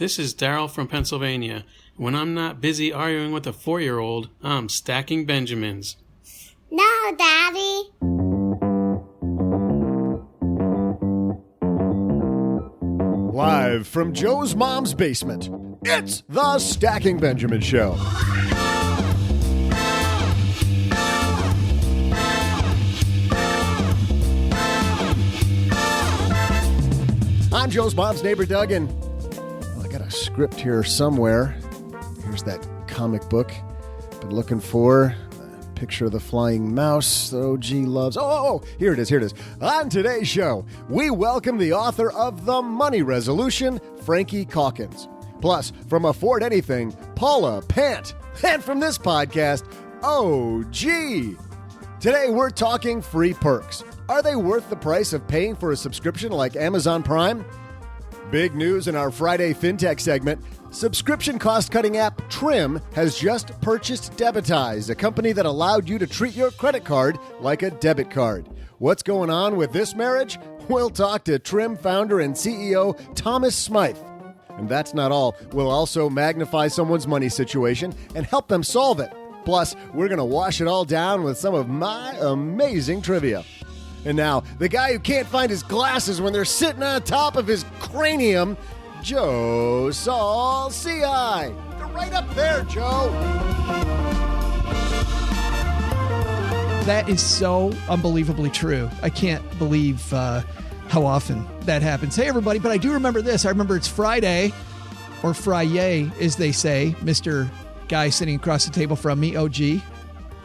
This is Daryl from Pennsylvania. When I'm not busy arguing with a 4-year-old, I'm stacking Benjamins. No, Daddy. Live from Joe's mom's basement, it's the Stacking Benjamin Show. I'm Joe's mom's neighbor, Doug, and I got a script here somewhere. Here's that comic book been looking for. A picture of the flying mouse that OG loves. Oh, here it is. On today's show, we welcome the author of The Money Resolution, Frankie Calkins. Plus, from Afford Anything, Paula Pant. And from this podcast, OG. Today, we're talking free perks. Are they worth the price of paying for a subscription like Amazon Prime? Big news in our Friday FinTech segment. Subscription cost-cutting app Trim has just purchased Debitize, a company that allowed you to treat your credit card like a debit card. What's going on with this marriage? We'll talk to Trim founder and CEO Thomas Smyth. And that's not all. We'll also magnify someone's money situation and help them solve it. Plus, we're going to wash it all down with some of my amazing trivia. And now, the guy who can't find his glasses when they're sitting on top of his cranium, Joe Saul C.I. They're right up there, Joe. That is so unbelievably true. I can't believe how often that happens. Hey, everybody, but I do remember this. I remember it's Friday, or Friday, as they say, Mr. Guy sitting across the table from me, OG.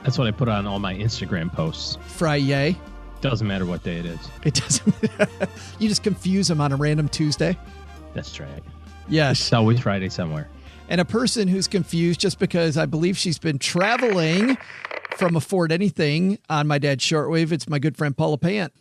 That's what I put on all my Instagram posts. Friday. Doesn't matter what day it is. It doesn't. You just confuse them on a random Tuesday. That's right. Yes. It's always Friday somewhere. And a person who's confused just because I believe she's been traveling from Afford Anything on my dad's shortwave. It's my good friend Paula Pant.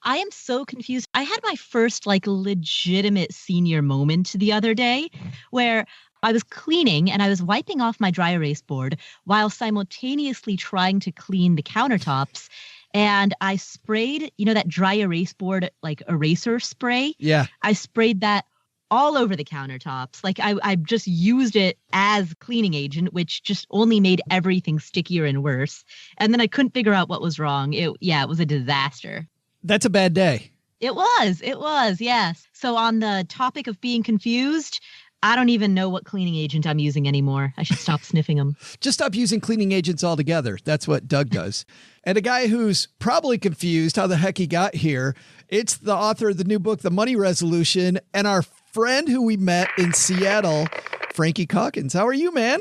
I am so confused. I had my first legitimate senior moment the other day where I was cleaning and I was wiping off my dry erase board while simultaneously trying to clean the countertops. And I sprayed, that dry erase board, eraser spray. Yeah. I sprayed that all over the countertops. I just used it as cleaning agent, which just only made everything stickier and worse. And then I couldn't figure out what was wrong. It was a disaster. That's a bad day. It was, yes. So on the topic of being confused, I don't even know what cleaning agent I'm using anymore. I should stop sniffing them. Just stop using cleaning agents altogether. That's what Doug does. And a guy who's probably confused how the heck he got here. It's the author of the new book, The Money Resolution, and our friend who we met in Seattle, Frankie Calkins. How are you, man?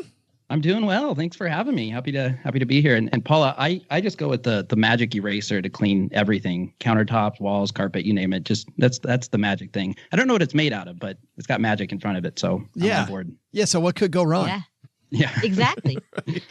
I'm doing well. Thanks for having me. Happy to be here. And Paula, I just go with the magic eraser to clean everything. Countertops, walls, carpet, you name it. Just that's the magic thing. I don't know what it's made out of, but it's got magic in front of it. So I'm on board. Yeah. So what could go wrong? Yeah. Exactly. Right.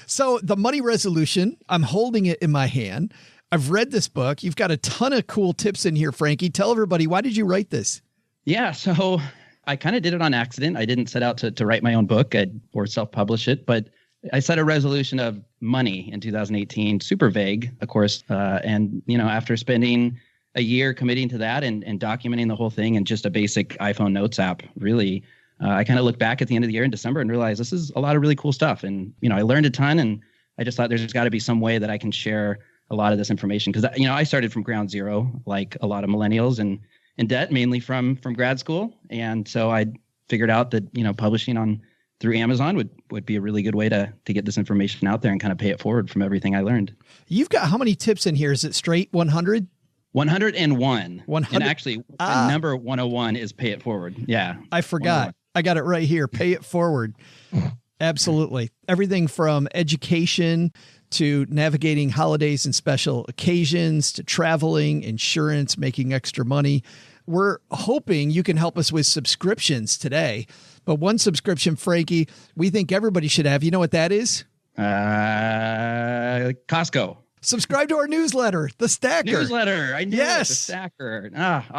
So The Money Resolution, I'm holding it in my hand. I've read this book. You've got a ton of cool tips in here, Frankie. Tell everybody, why did you write this? Yeah. So I kind of did it on accident. I didn't set out to write my own book or self-publish it, but I set a resolution of money in 2018, super vague, of course. And, after spending a year committing to that and documenting the whole thing in just a basic iPhone notes app, really, I kind of looked back at the end of the year in December and realized this is a lot of really cool stuff. And, I learned a ton, and I just thought there's got to be some way that I can share a lot of this information. Because, I started from ground zero, like a lot of millennials, and in debt, mainly from grad school. And so I figured out that, publishing through Amazon would be a really good way to get this information out there and kind of pay it forward from everything I learned. You've got how many tips in here? Is it straight 100? 101. 100. And actually, number 101 is pay it forward. Yeah. I forgot. I got it right here. Pay it forward. Absolutely. Everything from education to navigating holidays and special occasions to traveling, insurance, making extra money. We're hoping you can help us with subscriptions today. But one subscription, Frankie, we think everybody should have. You know what that is? Costco. Subscribe to our newsletter, The Stacker. Newsletter. I knew it. The Stacker.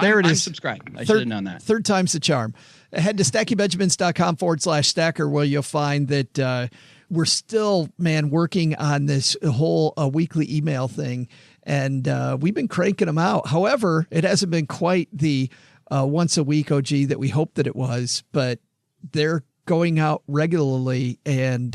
There it is. I'm subscribed. I should have known that. Third time's the charm. Head to stackingbenjamins.com/stacker where you'll find that we're still, working on this whole weekly email thing. And we've been cranking them out. However, it hasn't been quite the once a week OG that we hoped that it was. But they're going out regularly. And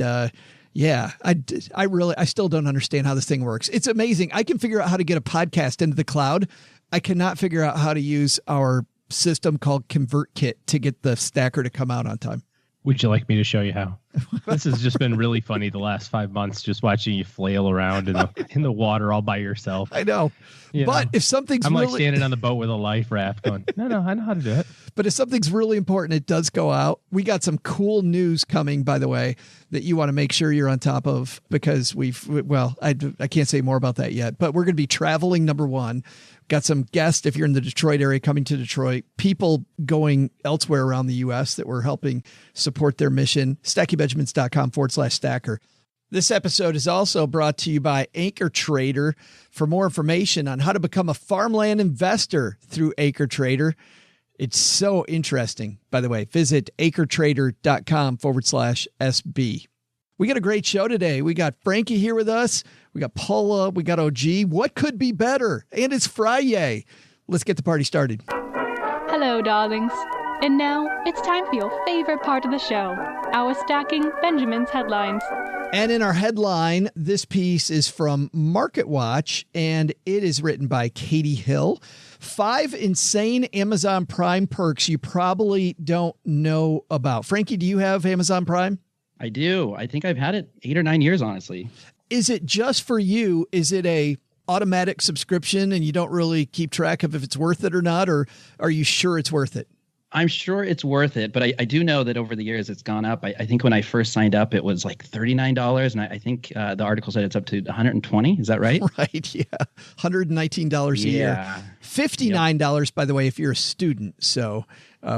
yeah, I still don't understand how this thing works. It's amazing. I can figure out how to get a podcast into the cloud. I cannot figure out how to use our system called ConvertKit to get the stacker to come out on time. Would you like me to show you how? This has just been really funny the last 5 months, just watching you flail around in the water all by yourself. I know. But if something's I'm really... like standing on the boat with a life raft going, no, I know how to do it. But if something's really important, it does go out. We got some cool news coming, by the way, that you want to make sure you're on top of, because I can't say more about that yet, but we're going to be traveling, number one. Got some guests, if you're in the Detroit area, coming to Detroit, people going elsewhere around the U.S. that we're helping support their mission. StackyBenjamins.com/stacker. This episode is also brought to you by Acre Trader. For more information on how to become a farmland investor through Acre Trader, it's so interesting. By the way, visit acretrader.com/SB. We got a great show today. We got Frankie here with us. We got Paula. We got OG. What could be better? And it's Friday. Let's get the party started. Hello, darlings. And now it's time for your favorite part of the show, our Stacking Benjamins headlines. And in our headline, this piece is from MarketWatch, and it is written by Katie Hill. 5 insane Amazon Prime perks you probably don't know about. Frankie, do you have Amazon Prime? I do. I think I've had it 8 or 9 years, honestly. Is it just for you? Is it a automatic subscription and you don't really keep track of if it's worth it or not? Or are you sure it's worth it? I'm sure it's worth it, but I do know that over the years it's gone up. I think when I first signed up, it was like $39, and I think the article said it's up to $120. Is that right? Right, yeah. $119 a year. $59, by the way, if you're a student. So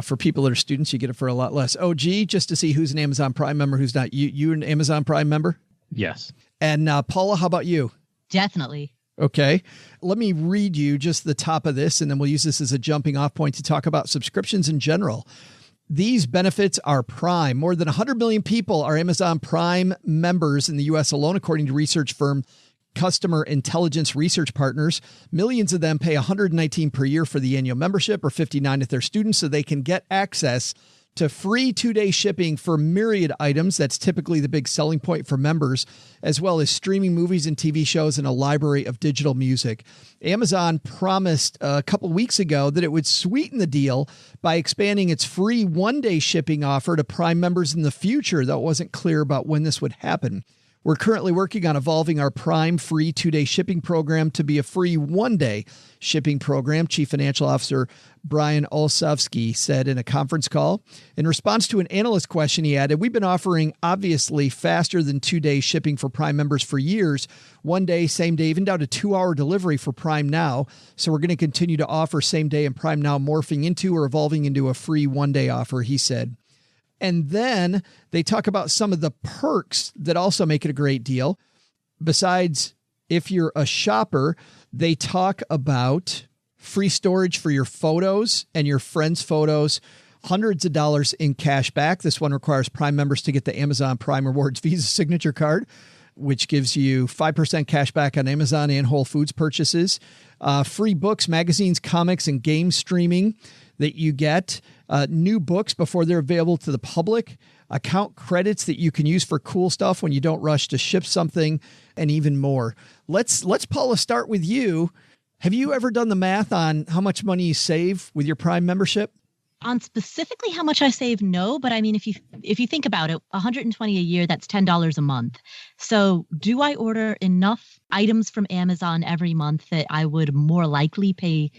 for people that are students, you get it for a lot less. OG, just to see who's an Amazon Prime member, who's not. You an Amazon Prime member? Yes. And Paula, how about you? Definitely. Okay. Let me read you just the top of this, and then we'll use this as a jumping off point to talk about subscriptions in general. These benefits are Prime. More than 100 million people are Amazon Prime members in the U.S. alone, according to research firm Customer Intelligence Research Partners. Millions of them pay $119 per year for the annual membership, or $59 if they're students, so they can get access to free 2-day shipping for myriad items. That's typically the big selling point for members, as well as streaming movies and TV shows and a library of digital music. Amazon promised a couple weeks ago that it would sweeten the deal by expanding its free 1-day shipping offer to Prime members in the future, though it wasn't clear about when this would happen. We're currently working on evolving our Prime free 2-day shipping program to be a free 1-day shipping program, Chief Financial Officer Brian Olsavsky said in a conference call. In response to an analyst question, he added, "We've been offering obviously faster than 2-day shipping for Prime members for years, 1 day, same day, even down to 2-hour delivery for Prime Now. So we're going to continue to offer same day and Prime Now, morphing into or evolving into a free 1-day offer," he said. And then they talk about some of the perks that also make it a great deal. Besides, if you're a shopper, they talk about free storage for your photos and your friends' photos, hundreds of dollars in cash back. This one requires Prime members to get the Amazon Prime Rewards Visa signature card, which gives you 5% cash back on Amazon and Whole Foods purchases. Free books, magazines, comics, and game streaming that you get. New books before they're available to the public. Account credits that you can use for cool stuff when you don't rush to ship something, and even more. Let's Paula, start with you. Have you ever done the math on how much money you save with your Prime membership? On specifically how much I save, no. But I mean, if you think about it, $120 a year, that's $10 a month. So do I order enough items from Amazon every month that I would likely pay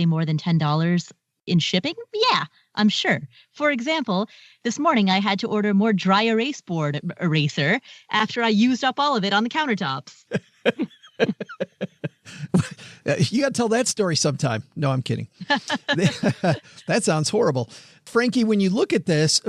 more than $10 in shipping? Yeah, I'm sure. For example, this morning I had to order more dry erase board eraser after I used up all of it on the countertops. You got to tell that story sometime. No, I'm kidding. That sounds horrible. Frankie, when you look at this,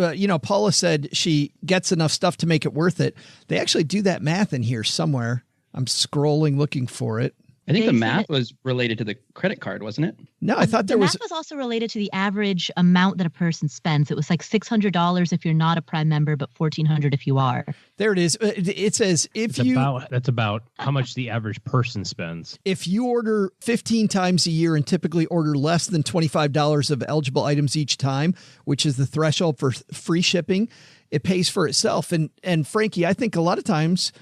Paula said she gets enough stuff to make it worth it. They actually do that math in here somewhere. I'm scrolling, looking for it. I think They the said math it- was related to the credit card, wasn't it? No, I thought the there was. math was also related to the average amount that a person spends. It was like $600 if you're not a Prime member, but $1,400 if you are. There it is. It says That's about how much the average person spends. if you order 15 times a year and typically order less than $25 of eligible items each time, which is the threshold for free shipping, it pays for itself. And Frankie, I think a lot of times,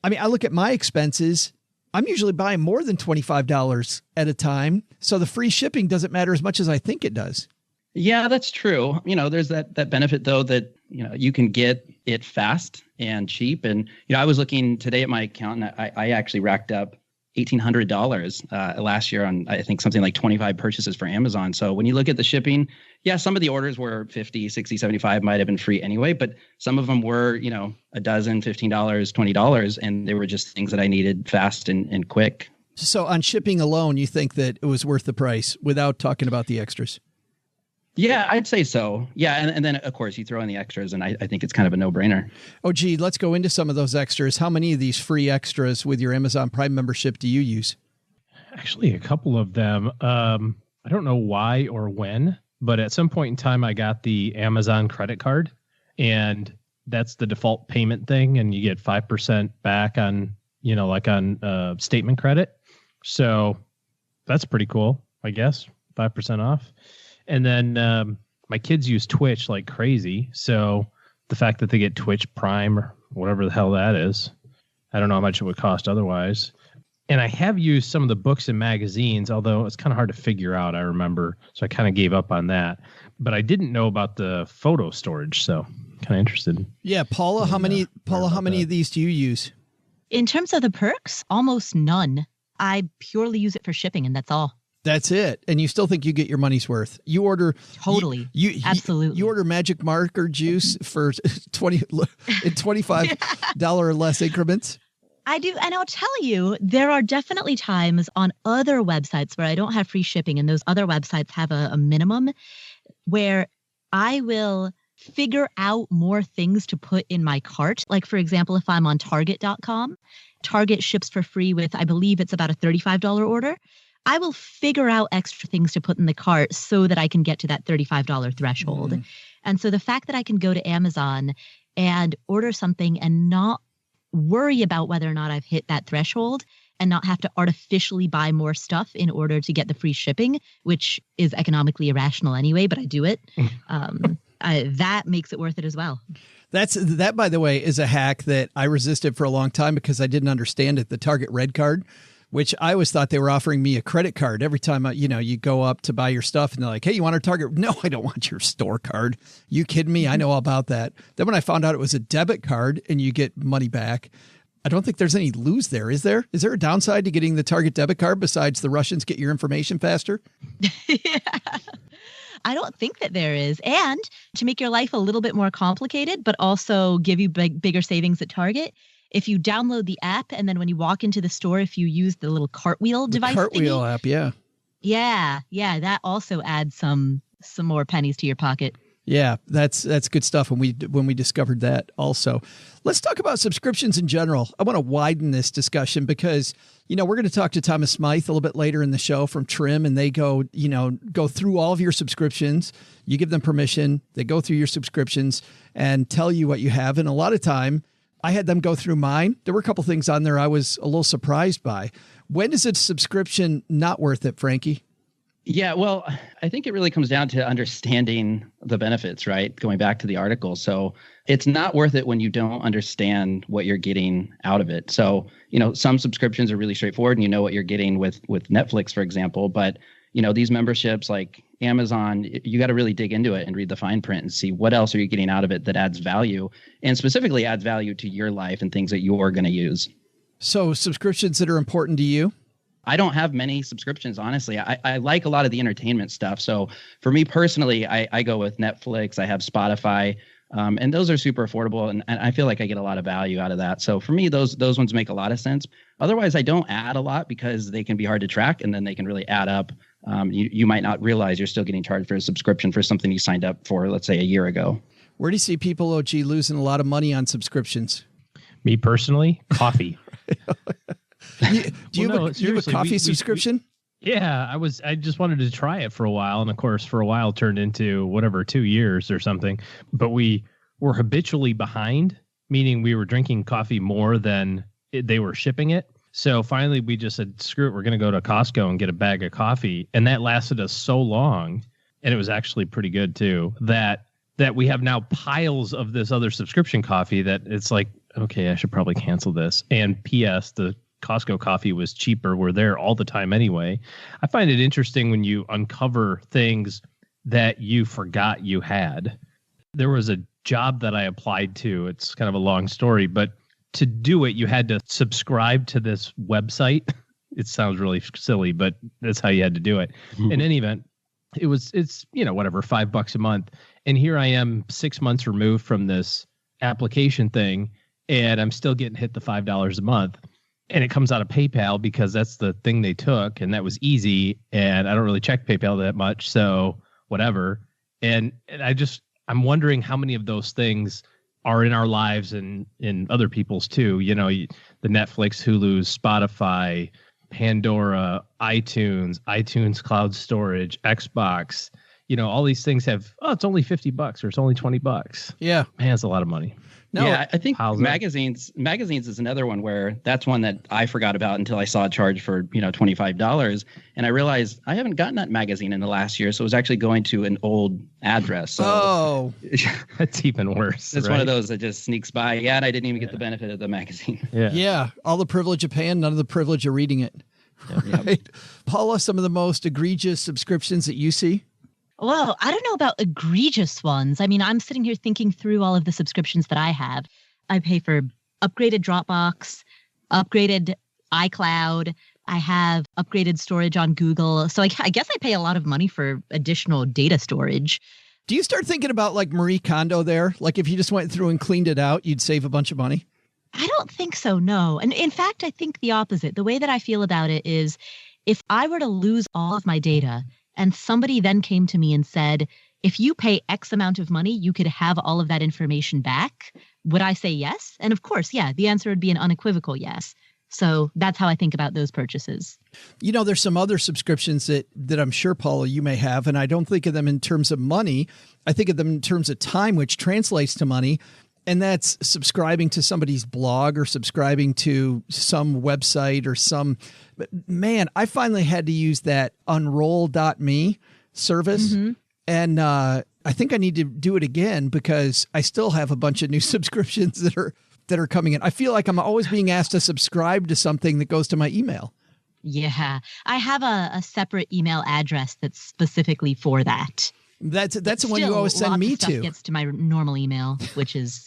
I mean, I look at my expenses. I'm usually buying more than $25 at a time. So the free shipping doesn't matter as much as I think it does. Yeah, that's true. There's that benefit though that, you can get it fast and cheap. And, I was looking today at my account and I actually racked up $1,800 last year on, I think, something like 25 purchases for Amazon. So when you look at the shipping, yeah, some of the orders were 50, 60, 75 might have been free anyway, but some of them were, a dozen, $15, $20, and they were just things that I needed fast and quick. So on shipping alone, you think that it was worth the price without talking about the extras? Yeah, I'd say so. Yeah. And then, of course, you throw in the extras, and I think it's kind of a no-brainer. Oh, gee, let's go into some of those extras. How many of these free extras with your Amazon Prime membership do you use? Actually, a couple of them. I don't know why or when, but at some point in time, I got the Amazon credit card, and that's the default payment thing, and you get 5% back on, on statement credit. So that's pretty cool, I guess, 5% off. And then my kids use Twitch like crazy. So the fact that they get Twitch Prime or whatever the hell that is, I don't know how much it would cost otherwise. And I have used some of the books and magazines, although it's kind of hard to figure out, I remember. So I kind of gave up on that. But I didn't know about the photo storage, so kind of interested. Yeah, Paula, how many of these do you use? In terms of the perks, almost none. I purely use it for shipping, and that's all. That's it. And you still think you get your money's worth. You order Totally. Absolutely. You order magic marker juice for $25 or less increments. I do. And I'll tell you, there are definitely times on other websites where I don't have free shipping, and those other websites have a minimum, where I will figure out more things to put in my cart. Like, for example, if I'm on Target.com, Target ships for free with, I believe it's about a $35 order. I will figure out extra things to put in the cart so that I can get to that $35 threshold. And so the fact that I can go to Amazon and order something and not worry about whether or not I've hit that threshold and not have to artificially buy more stuff in order to get the free shipping, which is economically irrational anyway, but I do it. That makes it worth it as well. That, by the way, is a hack that I resisted for a long time because I didn't understand it. The Target Red Card, which I always thought they were offering me a credit card every time, you go up to buy your stuff and they're like, hey, you want our Target? No, I don't want your store card. You kidding me? I know all about that. Then when I found out it was a debit card and you get money back, I don't think there's any lose there. Is there? Is there a downside to getting the Target debit card besides the Russians get your information faster? Yeah. I don't think that there is. And to make your life a little bit more complicated, but also give you bigger savings at Target, if you download the app and then when you walk into the store, if you use the little cartwheel device. Cartwheel app, yeah. Yeah. That also adds some more pennies to your pocket. Yeah, that's good stuff when we discovered that also. Let's talk about subscriptions in general. I want to widen this discussion because, we're going to talk to Thomas Smyth a little bit later in the show from Trim, and they go through all of your subscriptions. You give them permission. They go through your subscriptions and tell you what you have. And a lot of time I had them go through mine. There were a couple things on there I was a little surprised by. When is a subscription not worth it, Frankie? Yeah, well, I think it really comes down to understanding the benefits, right? Going back to the article. So it's not worth it when you don't understand what you're getting out of it. So, some subscriptions are really straightforward and you know what you're getting with Netflix, for example. But, these memberships like Amazon, you got to really dig into it and read the fine print and see what else are you getting out of it that adds value and specifically adds value to your life and things that you're going to use. So subscriptions that are important to you? I don't have many subscriptions, honestly. I like a lot of the entertainment stuff. So for me personally, I go with Netflix. I have Spotify, and those are super affordable. And I feel like I get a lot of value out of that. So for me, those ones make a lot of sense. Otherwise, I don't add a lot because they can be hard to track and then they can really add up. You might not realize you're still getting charged for a subscription for something you signed up for, let's say, a year ago. Where do you see people, losing a lot of money on subscriptions? Me personally, coffee. Do you have a seriously, coffee subscription? Yeah, I just wanted to try it for a while, and of course, for a while turned into whatever 2 years or something. But we were habitually behind, meaning we were drinking coffee more than they were shipping it. So finally, we just said, "Screw it, we're going to go to Costco and get a bag of coffee," and that lasted us so long, and it was actually pretty good too. That we have now piles of this other subscription coffee that it's like, okay, I should probably cancel this. And P.S. the Costco coffee was cheaper. We're there all the time anyway. I find it interesting when you uncover things that you forgot you had. There was a job that I applied to. It's kind of a long story, but to do it, you had to subscribe to this website. It sounds really silly, but that's how you had to do it. In any event, it's whatever, $5 a month. And here I am 6 months removed from this application thing, and I'm still getting hit the $5 a month. And it comes out of PayPal because that's the thing they took, and that was easy. And I don't really check PayPal that much, so whatever. And I'm wondering how many of those things are in our lives and in other people's too. The Netflix, Hulu, Spotify, Pandora, iTunes cloud storage, Xbox. All these things have, it's only $50 or it's only $20. Yeah, man, it's a lot of money. No, yeah, I think magazines is another one where that's one that I forgot about until I saw a charge for, $25. And I realized I haven't gotten that magazine in the last year. So it was actually going to an old address. So that's even worse. It's one of those that just sneaks by. Yeah. And I didn't even get the benefit of the magazine. Yeah. All the privilege of paying, none of the privilege of reading it. Right. Yep. Paula, some of the most egregious subscriptions that you see? Well, I don't know about egregious ones. I mean, I'm sitting here thinking through all of the subscriptions that I have. I pay for upgraded Dropbox, upgraded iCloud. I have upgraded storage on Google. So I guess I pay a lot of money for additional data storage. Do you start thinking about like Marie Kondo there? Like if you just went through and cleaned it out, you'd save a bunch of money? I don't think so, no. And in fact, I think the opposite. The way that I feel about it is if I were to lose all of my data, and somebody then came to me and said, if you pay X amount of money, you could have all of that information back. Would I say yes? And of course, yeah, the answer would be an unequivocal yes. So that's how I think about those purchases. There's some other subscriptions that I'm sure, Paula, you may have, and I don't think of them in terms of money. I think of them in terms of time, which translates to money. And that's subscribing to somebody's blog or subscribing to some website or man, I finally had to use that unroll.me service. Mm-hmm. And I think I need to do it again because I still have a bunch of new subscriptions that are coming in. I feel like I'm always being asked to subscribe to something that goes to my email. Yeah, I have a separate email address that's specifically for that. That's the one you always send me to. Gets to my normal email, which is,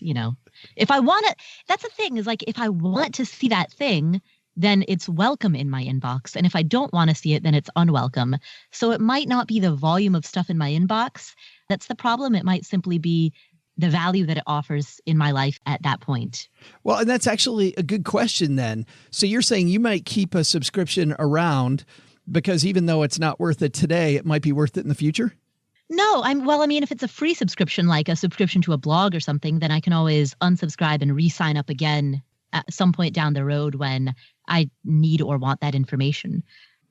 if I want it, that's the thing is like, if I want to see that thing, then it's welcome in my inbox. And if I don't want to see it, then it's unwelcome. So it might not be the volume of stuff in my inbox that's the problem. It might simply be the value that it offers in my life at that point. Well, and that's actually a good question then. So you're saying you might keep a subscription around because even though it's not worth it today, it might be worth it in the future? No, if it's a free subscription, like a subscription to a blog or something, then I can always unsubscribe and re-sign up again at some point down the road when I need or want that information.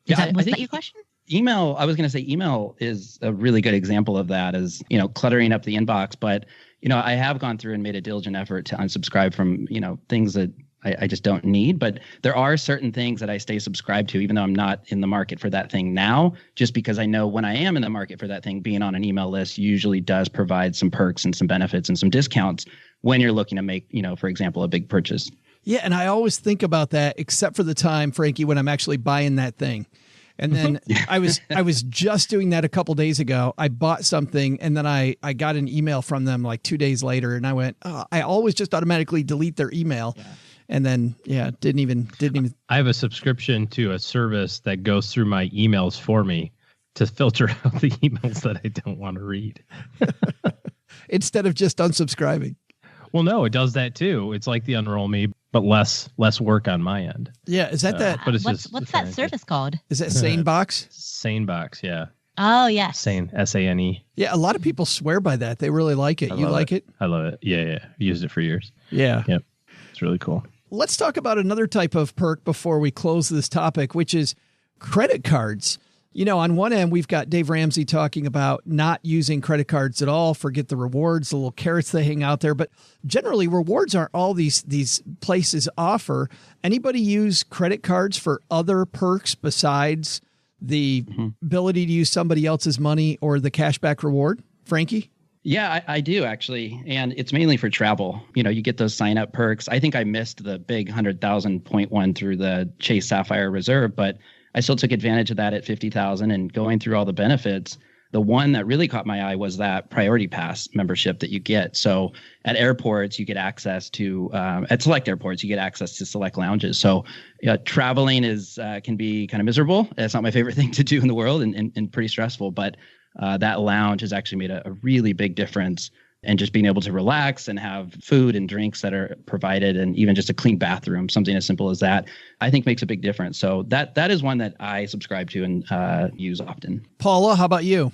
Was that your question? Email, I was going to say email is a really good example of that as, cluttering up the inbox. But, I have gone through and made a diligent effort to unsubscribe from, things that I just don't need. But there are certain things that I stay subscribed to, even though I'm not in the market for that thing now, just because I know when I am in the market for that thing, being on an email list usually does provide some perks and some benefits and some discounts when you're looking to make, for example, a big purchase. Yeah. And I always think about that, except for the time, Frankie, when I'm actually buying that thing. And then I was just doing that a couple days ago. I bought something and then I got an email from them like 2 days later. And I went, I always just automatically delete their email. Yeah. And then, didn't even. I have a subscription to a service that goes through my emails for me to filter out the emails that I don't want to read. Instead of just unsubscribing. Well, no, it does that too. It's like the Unroll Me, but less work on my end. Yeah, is that that? But what's that service called? Is that SaneBox? SaneBox, yeah. Oh, yes. Sane, SANE. Yeah, a lot of people swear by that. They really like it. You like it? I love it. Yeah. I've used it for years. Yeah. Yep. It's really cool. let's talk about another type of perk before we close this topic, which is credit cards. You know, on one end, we've got Dave Ramsey talking about not using credit cards at all, forget the rewards, the little carrots they hang out there. But generally, rewards aren't all these places offer. Anybody use credit cards for other perks besides the ability to use somebody else's money or the cashback reward? Frankie? Yeah, I do actually. And it's mainly for travel. You know, you get those sign up perks. I think I missed the big 100,000 point one through the Chase Sapphire Reserve, but I still took advantage of that at 50,000 and going through all the benefits. The one that really caught my eye was that Priority Pass membership that you get. So at airports, you get access to, at select airports, you get access to select lounges. So traveling is can be kind of miserable. It's not my favorite thing to do in the world and pretty stressful. But that lounge has actually made a really big difference. And just being able to relax and have food and drinks that are provided, and even just a clean bathroom, something as simple as that, I think makes a big difference. So that is one that I subscribe to and use often. Paula, how about you?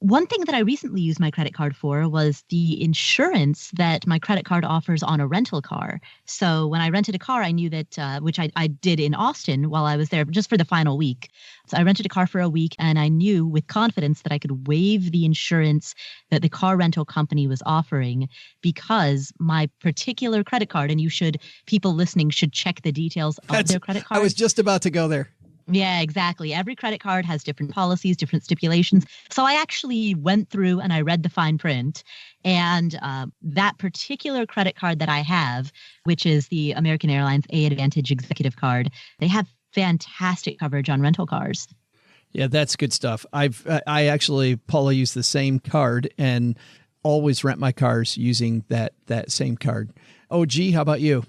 One thing that I recently used my credit card for was the insurance that my credit card offers on a rental car. So when I rented a car, I knew that, which I did in Austin while I was there just for the final week. So I rented a car for a week, and I knew with confidence that I could waive the insurance that the car rental company was offering because my particular credit card, and people listening should check the details of their credit card. I was just about to go there. Yeah, exactly. Every credit card has different policies, different stipulations. So I actually went through and I read the fine print. And that particular credit card that I have, which is the American Airlines A Advantage Executive Card, they have fantastic coverage on rental cars. Yeah, that's good stuff. I actually, Paula, use the same card and always rent my cars using that same card. OG, how about you?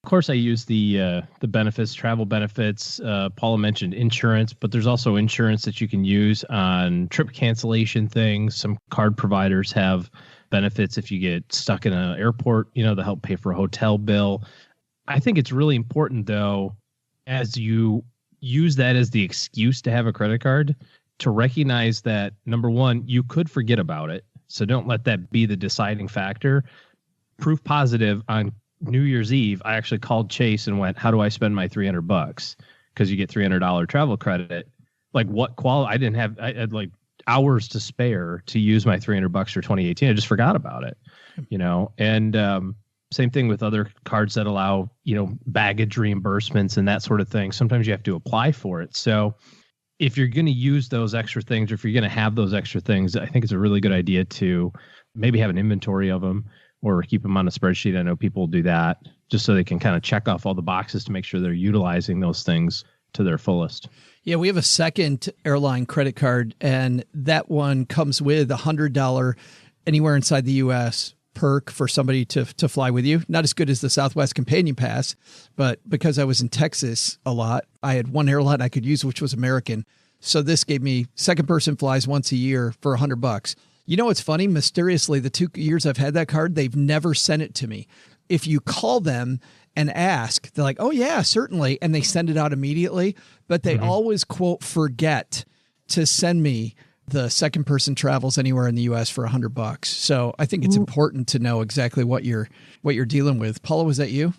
Of course, I use the benefits, travel benefits. Paula mentioned insurance, but there's also insurance that you can use on trip cancellation things. Some card providers have benefits if you get stuck in an airport, to help pay for a hotel bill. I think it's really important, though, as you use that as the excuse to have a credit card, to recognize that, number one, you could forget about it. So don't let that be the deciding factor. Proof positive, on New Year's Eve, I actually called Chase and went, how do I spend my $300? Because you get $300 travel credit. Like what quality? I had like hours to spare to use my $300 for 2018. I just forgot about it, and same thing with other cards that allow, baggage reimbursements and that sort of thing. Sometimes you have to apply for it. So if you're going to use those extra things, or if you're going to have those extra things, I think it's a really good idea to maybe have an inventory of them or keep them on a spreadsheet. I know people do that just so they can kind of check off all the boxes to make sure they're utilizing those things to their fullest. Yeah, we have a second airline credit card, and that one comes with $100 anywhere inside the U.S. perk for somebody to fly with you. Not as good as the Southwest Companion Pass, but because I was in Texas a lot, I had one airline I could use, which was American. So this gave me second person flies once a year for $100. You know what's funny? Mysteriously, the 2 years I've had that card, they've never sent it to me. If you call them and ask, they're like, oh, yeah, certainly. And they send it out immediately. But they always, quote, forget to send me the second person travels anywhere in the U.S. for $100. So I think it's important to know exactly what you're dealing with. Paula, was that you?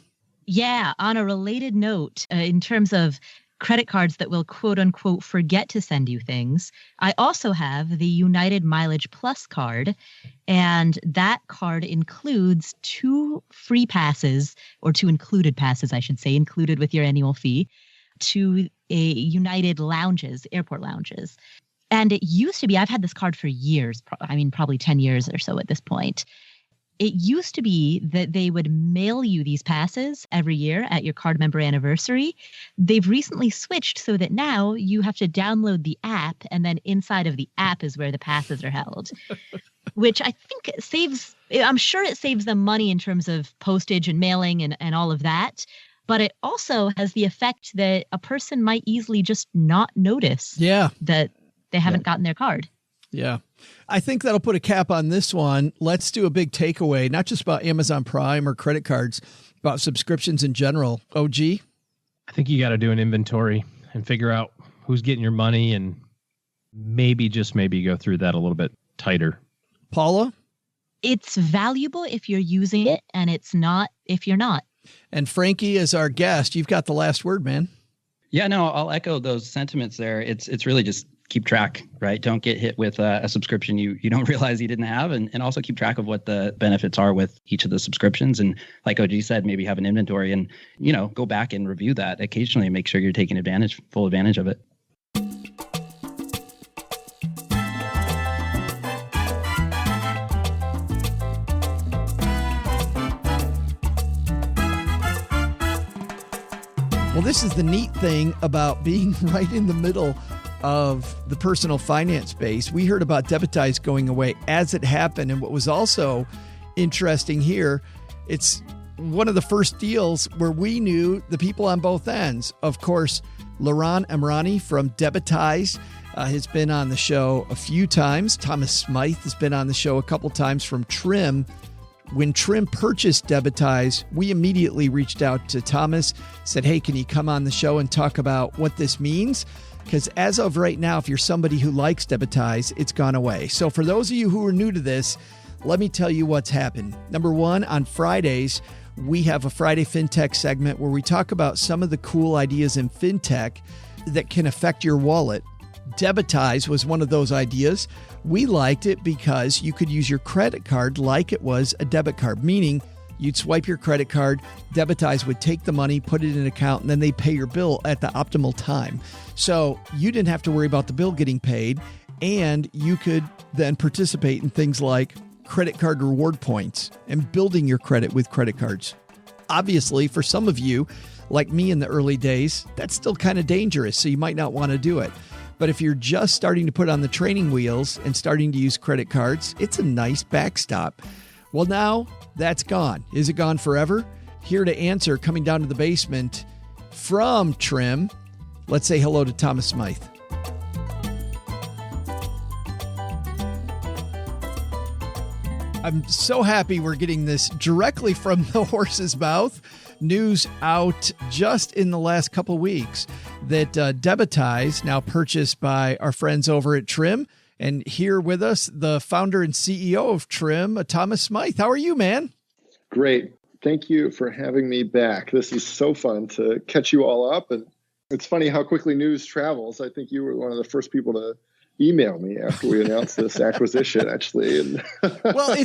Yeah. On a related note, in terms of credit cards that will quote unquote forget to send you things, I also have the United Mileage Plus card, and that card includes 2 free passes, or 2 included passes, I should say, included with your annual fee, to a United lounges, airport lounges. And it used to be, I've had this card for years, probably 10 years or so at this point. It used to be that they would mail you these passes every year at your card member anniversary. They've recently switched so that now you have to download the app, and then inside of the app is where the passes are held, which I think I'm sure it saves them money in terms of postage and mailing and all of that. But it also has the effect that a person might easily just not notice that they haven't gotten their card. Yeah. I think that'll put a cap on this one. Let's do a big takeaway, not just about Amazon Prime or credit cards, about subscriptions in general. OG? I think you got to do an inventory and figure out who's getting your money, and maybe go through that a little bit tighter. Paula? It's valuable if you're using it, and it's not if you're not. And Frankie, as our guest, you've got the last word, man. Yeah, no, I'll echo those sentiments there. It's really just keep track, right? Don't get hit with a subscription you don't realize you didn't have, and also keep track of what the benefits are with each of the subscriptions. And like OG said, maybe have an inventory and, go back and review that occasionally and make sure you're taking full advantage of it. Well, this is the neat thing about being right in the middle of the personal finance space. We heard about Debitize going away as it happened. And what was also interesting here, it's one of the first deals where we knew the people on both ends. Of course, Laurent Amrani from Debitize has been on the show a few times. Thomas Smyth has been on the show a couple times from Trim. When Trim purchased Debitize, we immediately reached out to Thomas, said, hey, can you come on the show and talk about what this means? Because as of right now, if you're somebody who likes Debitize, it's gone away. So for those of you who are new to this, let me tell you what's happened. Number one, on Fridays, we have a Friday FinTech segment where we talk about some of the cool ideas in FinTech that can affect your wallet. Debitize was one of those ideas. We liked it because you could use your credit card like it was a debit card, meaning you'd swipe your credit card, Debitize would take the money, put it in an account, and then they pay your bill at the optimal time. So you didn't have to worry about the bill getting paid, and you could then participate in things like credit card reward points and building your credit with credit cards. Obviously, for some of you, like me in the early days, that's still kind of dangerous, so you might not want to do it. But if you're just starting to put on the training wheels and starting to use credit cards, it's a nice backstop. Well, now that's gone. Is it gone forever? Here to answer, coming down to the basement from Trim, let's say hello to Thomas Smyth. I'm so happy we're getting this directly from the horse's mouth. News out just in the last couple weeks that Debitize, now purchased by our friends over at Trim. And here with us, the founder and CEO of Trim, Thomas Smyth. How are you, man? Great. Thank you for having me back. This is so fun to catch you all up. And it's funny how quickly news travels. I think you were one of the first people to email me after we announced this acquisition, actually. And well,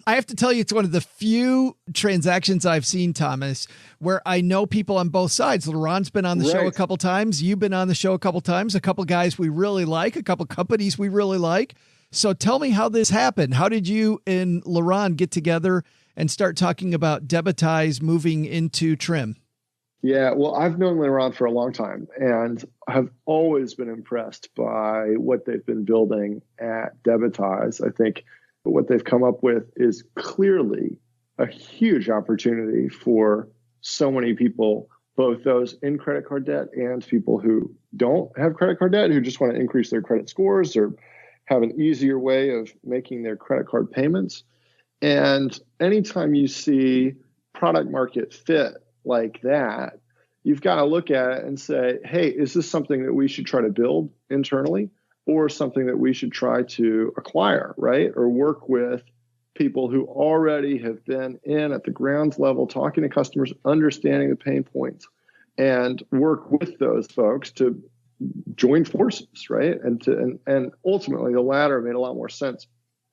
I have to tell you, it's one of the few transactions I've seen, Thomas, where I know people on both sides. Laurent's been on the show a couple times. You've been on the show a couple times. A couple guys we really like, a couple companies we really like. So tell me how this happened. How did you and Laurent get together and start talking about Debitize moving into Trim? Yeah, well, I've known Laurent for a long time and have always been impressed by what they've been building at Debitize. I think what they've come up with is clearly a huge opportunity for so many people, both those in credit card debt and people who don't have credit card debt, who just want to increase their credit scores or have an easier way of making their credit card payments. And anytime you see product market fit like that, you've got to look at it and say, hey, is this something that we should try to build internally or something that we should try to acquire, right? Or work with people who already have been in at the ground level, talking to customers, understanding the pain points, and work with those folks to join forces, right? And ultimately, the latter made a lot more sense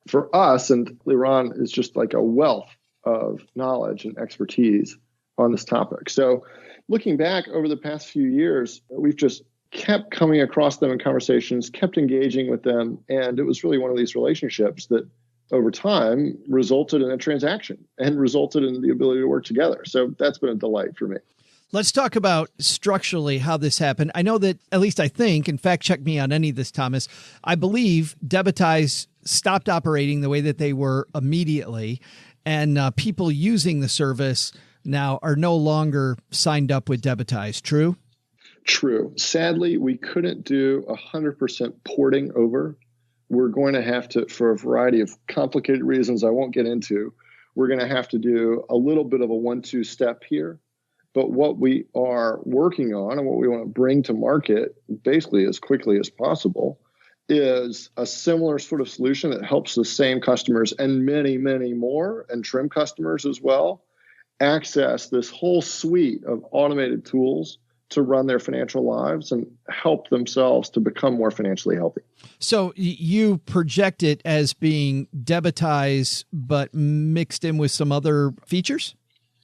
for us. And Laurent is just like a wealth of knowledge and expertise on this topic. So looking back over the past few years, we've just kept coming across them in conversations, kept engaging with them. And it was really one of these relationships that over time resulted in a transaction and resulted in the ability to work together. So that's been a delight for me. Let's talk about structurally how this happened. I know that, at least I think, and fact check me on any of this, Thomas, I believe Debitize stopped operating the way that they were immediately, and people using the service now are no longer signed up with Debitize. True? True. Sadly, we couldn't do 100% porting over. We're going to have to, for a variety of complicated reasons I won't get into, we're going to have to do a little bit of a 1-2 step here. But what we are working on and what we want to bring to market basically as quickly as possible is a similar sort of solution that helps the same customers and many, many more, and Trim customers as well, access this whole suite of automated tools to run their financial lives and help themselves to become more financially healthy. So you project it as being Debitize, but mixed in with some other features?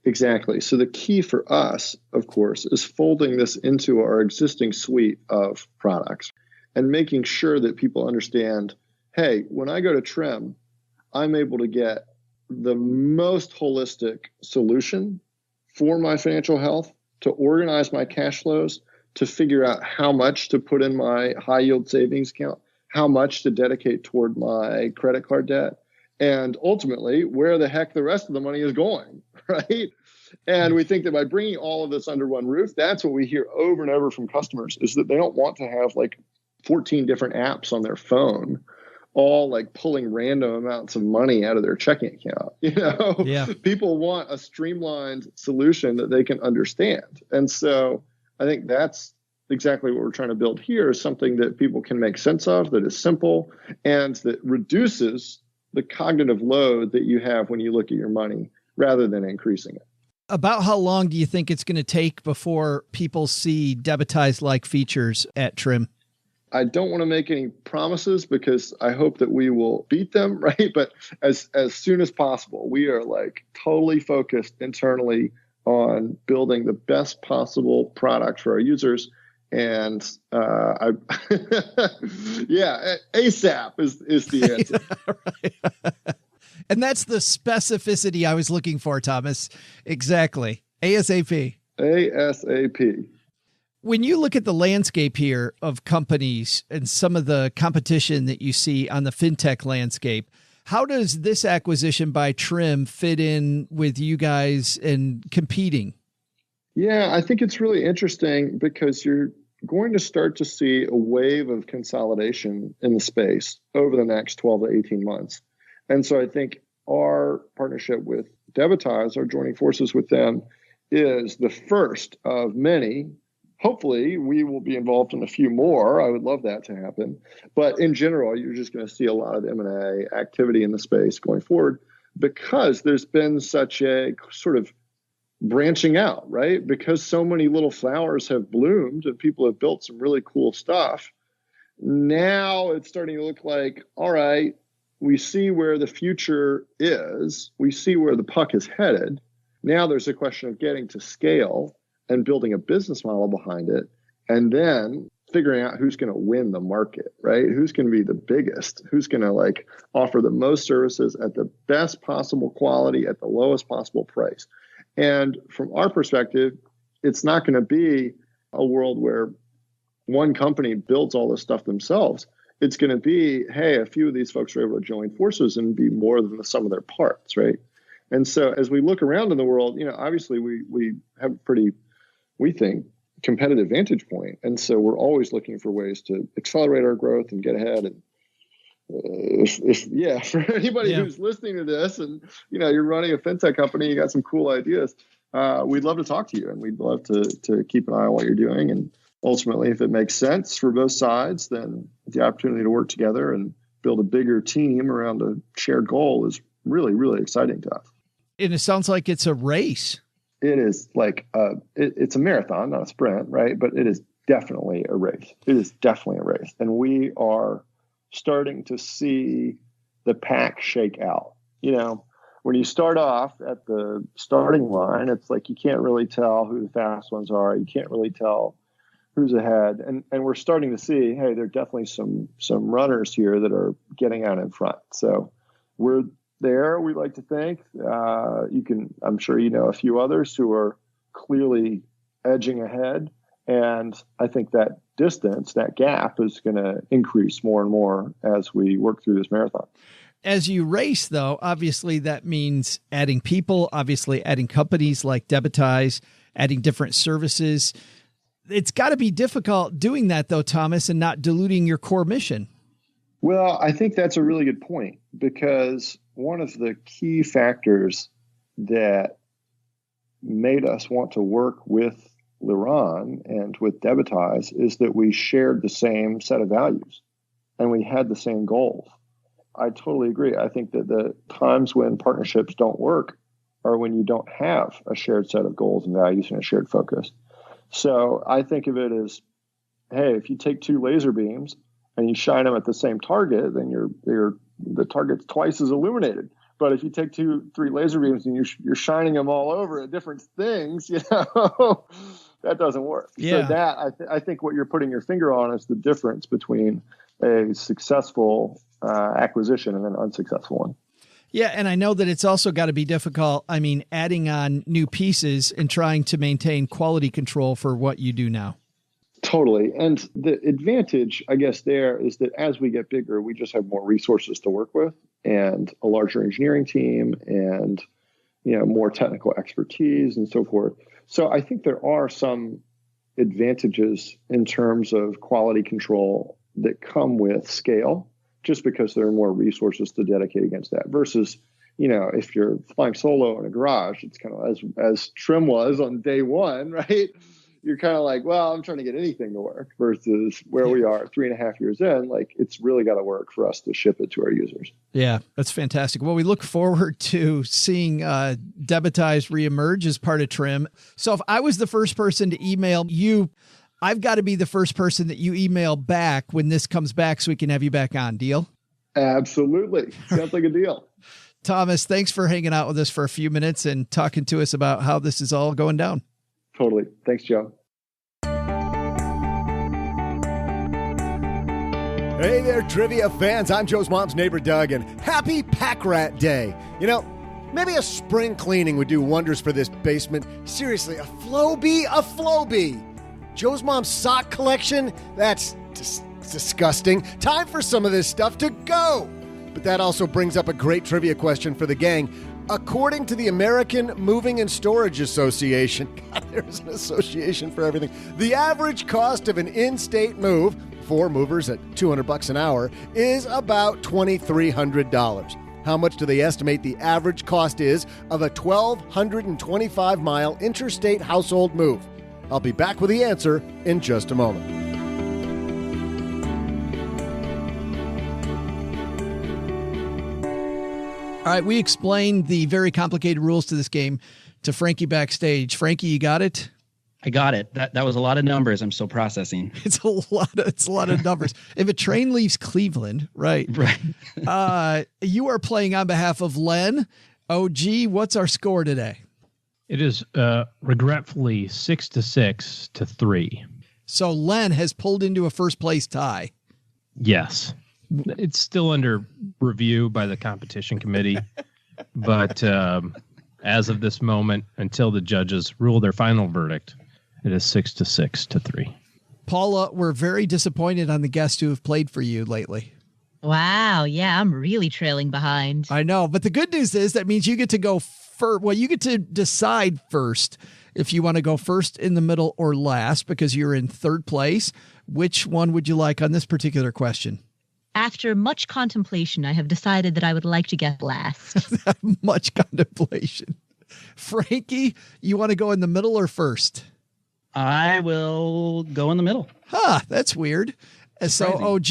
Exactly. So the key for us, of course, is folding this into our existing suite of products and making sure that people understand, hey, when I go to Trim, I'm able to get the most holistic solution for my financial health, to organize my cash flows, to figure out how much to put in my high yield savings account, how much to dedicate toward my credit card debt, and ultimately where the heck the rest of the money is going, right? And we think that by bringing all of this under one roof, that's what we hear over and over from customers, is that they don't want to have like 14 different apps on their phone, all like pulling random amounts of money out of their checking account. Yeah. People want a streamlined solution that they can understand. And so I think that's exactly what we're trying to build here, is something that people can make sense of, that is simple, and that reduces the cognitive load that you have when you look at your money rather than increasing it. About how long do you think it's going to take before people see Debitize-like features at Trim? I don't want to make any promises because I hope that we will beat them, right? But as soon as possible, we are like totally focused internally on building the best possible product for our users. And yeah, ASAP is the answer. Right. And that's the specificity I was looking for, Thomas. Exactly. ASAP. ASAP. When you look at the landscape here of companies and some of the competition that you see on the fintech landscape, how does this acquisition by Trim fit in with you guys and competing? Yeah, I think it's really interesting because you're going to start to see a wave of consolidation in the space over the next 12 to 18 months. And so I think our partnership with Debitize, our joining forces with them, is the first of many. Hopefully, we will be involved in a few more. I would love that to happen. But in general, you're just going to see a lot of M&A activity in the space going forward because there's been such a sort of branching out, right? Because so many little flowers have bloomed and people have built some really cool stuff. Now it's starting to look like, all right, we see where the future is. We see where the puck is headed. Now there's a question of getting to scale and building a business model behind it, and then figuring out who's going to win the market, right? Who's going to be the biggest? Who's going to like offer the most services at the best possible quality at the lowest possible price? And from our perspective, it's not going to be a world where one company builds all this stuff themselves. It's going to be, hey, a few of these folks are able to join forces and be more than the sum of their parts, right? And so as we look around in the world, obviously we have a pretty, we think, competitive vantage point. And so we're always looking for ways to accelerate our growth and get ahead. And for anybody who's listening to this and, you're running a fintech company, you got some cool ideas, we'd love to talk to you, and we'd love to keep an eye on what you're doing. And ultimately, if it makes sense for both sides, then the opportunity to work together and build a bigger team around a shared goal is really, really exciting to us. And it sounds like it's a race. It is like it's a marathon, not a sprint, right? But it is definitely a race. It is definitely a race. And we are starting to see the pack shake out. When you start off at the starting line, it's like you can't really tell who the fast ones are. You can't really tell who's ahead. And we're starting to see, hey, there are definitely some runners here that are getting out in front. So we're there, we like to think. I'm sure a few others who are clearly edging ahead. And I think that distance, that gap, is going to increase more and more as we work through this marathon. As you race, though, obviously that means adding people, obviously adding companies like Debitize, adding different services. It's got to be difficult doing that, though, Thomas, and not diluting your core mission. Well, I think that's a really good point, because one of the key factors that made us want to work with Liran and with Debitize is that we shared the same set of values and we had the same goals. I totally agree. I think that the times when partnerships don't work are when you don't have a shared set of goals and values and a shared focus. So I think of it as, hey, if you take two laser beams and you shine them at the same target, then the target's twice as illuminated. But if you take 2-3 laser beams and you're shining them all over at different things, that doesn't work. Yeah. So that I think what you're putting your finger on is the difference between a successful acquisition and an unsuccessful one. Yeah, and I know that it's also got to be difficult. I mean, adding on new pieces and trying to maintain quality control for what you do now. Totally. And the advantage, I guess, there is that as we get bigger, we just have more resources to work with and a larger engineering team and, more technical expertise and so forth. So I think there are some advantages in terms of quality control that come with scale, just because there are more resources to dedicate against that versus, if you're flying solo in a garage, it's kind of as Trim was on day one, right? You're kind of like, well, I'm trying to get anything to work versus where we are 3.5 years in. Like, it's really got to work for us to ship it to our users. Yeah, that's fantastic. Well, we look forward to seeing Debitize reemerge as part of Trim. So if I was the first person to email you, I've got to be the first person that you email back when this comes back so we can have you back on. Deal? Absolutely. Sounds like a deal. Thomas, thanks for hanging out with us for a few minutes and talking to us about how this is all going down. Totally. Thanks, Joe. Hey there, trivia fans. I'm Joe's mom's neighbor, Doug, and happy Pack Rat Day. Maybe a spring cleaning would do wonders for this basement. Seriously, a Flowbee. Joe's mom's sock collection? That's disgusting. Time for some of this stuff to go. But that also brings up a great trivia question for the gang. According to the American Moving and Storage Association, God, there's an association for everything, the average cost of an in-state move, 4 movers at $200 an hour, is about $2,300. How much do they estimate the average cost is of a 1,225-mile interstate household move? I'll be back with the answer in just a moment. All right, we explained the very complicated rules to this game to Frankie backstage. Frankie, you got it? I got it. That was a lot of numbers. I'm still processing. It's a lot of numbers. If a train leaves Cleveland, right? Right. You are playing on behalf of Len. OG, what's our score today? It is regretfully 6-6-3. So Len has pulled into a first place tie. Yes. It's still under review by the competition committee, but as of this moment, until the judges rule their final verdict, it is 6-6-3. Paula, we're very disappointed on the guests who have played for you lately. Wow. Yeah, I'm really trailing behind. I know, but the good news is that means you get to go first. Well, you get to decide first if you want to go first, in the middle, or last, because you're in third place. Which one would you like on this particular question? After much contemplation, I have decided that I would like to get last. Much contemplation. Frankie, you want to go in the middle or first? I will go in the middle. That's weird. So, OG,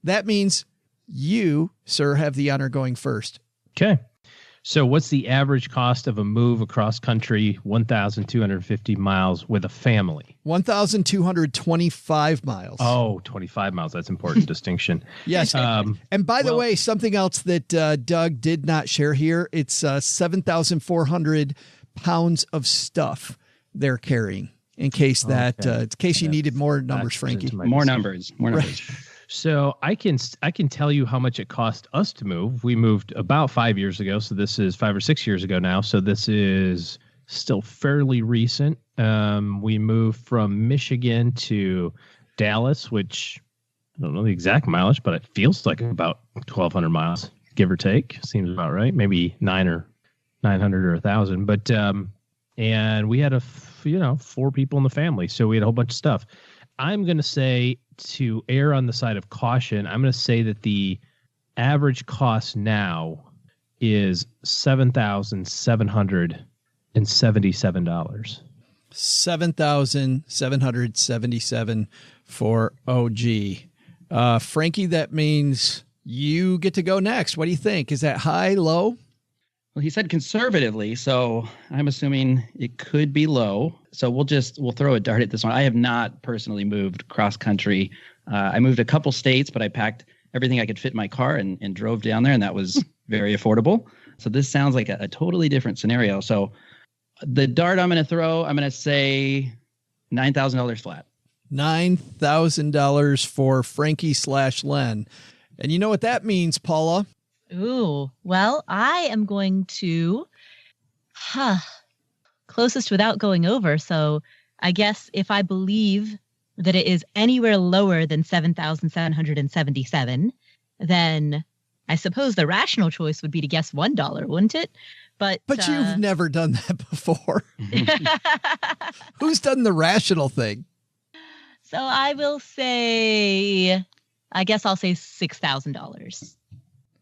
that means you, sir, have the honor going first. Okay. So what's the average cost of a move across country 1,250 miles with a family? 1,225 miles. Oh, 25 miles. That's important distinction. Yes. And by the way, something else that Doug did not share here, it's 7,400 pounds of stuff they're carrying in case you needed more numbers, Frankie. More numbers. Right. So I can tell you how much it cost us to move. We moved about 5 years ago, so this is 5 or 6 years ago now. So this is still fairly recent. We moved from Michigan to Dallas, which I don't know the exact mileage, but it feels like about 1,200 miles, give or take. Seems about right. Maybe 900 or 1,000. But and we had 4 people in the family, so we had a whole bunch of stuff. I'm going to say, to err on the side of caution, I'm going to say that the average cost now is $7,777. $7,777 for OG. Frankie, that means you get to go next. What do you think? Is that high, low? Well, he said conservatively, so I'm assuming it could be low. So we'll throw a dart at this one. I have not personally moved cross country. I moved a couple states, but I packed everything I could fit in my car and drove down there, and that was very affordable. So this sounds like a totally different scenario. So the dart I'm going to throw, I'm going to say $9,000 flat. $9,000 for Frankie/Len. And you know what that means, Paula? Ooh, well, I am going to, closest without going over. So I guess if I believe that it is anywhere lower than 7,777, then I suppose the rational choice would be to guess $1, wouldn't it? But you've never done that before. Who's done the rational thing? So I will say, I guess I'll say $6,000.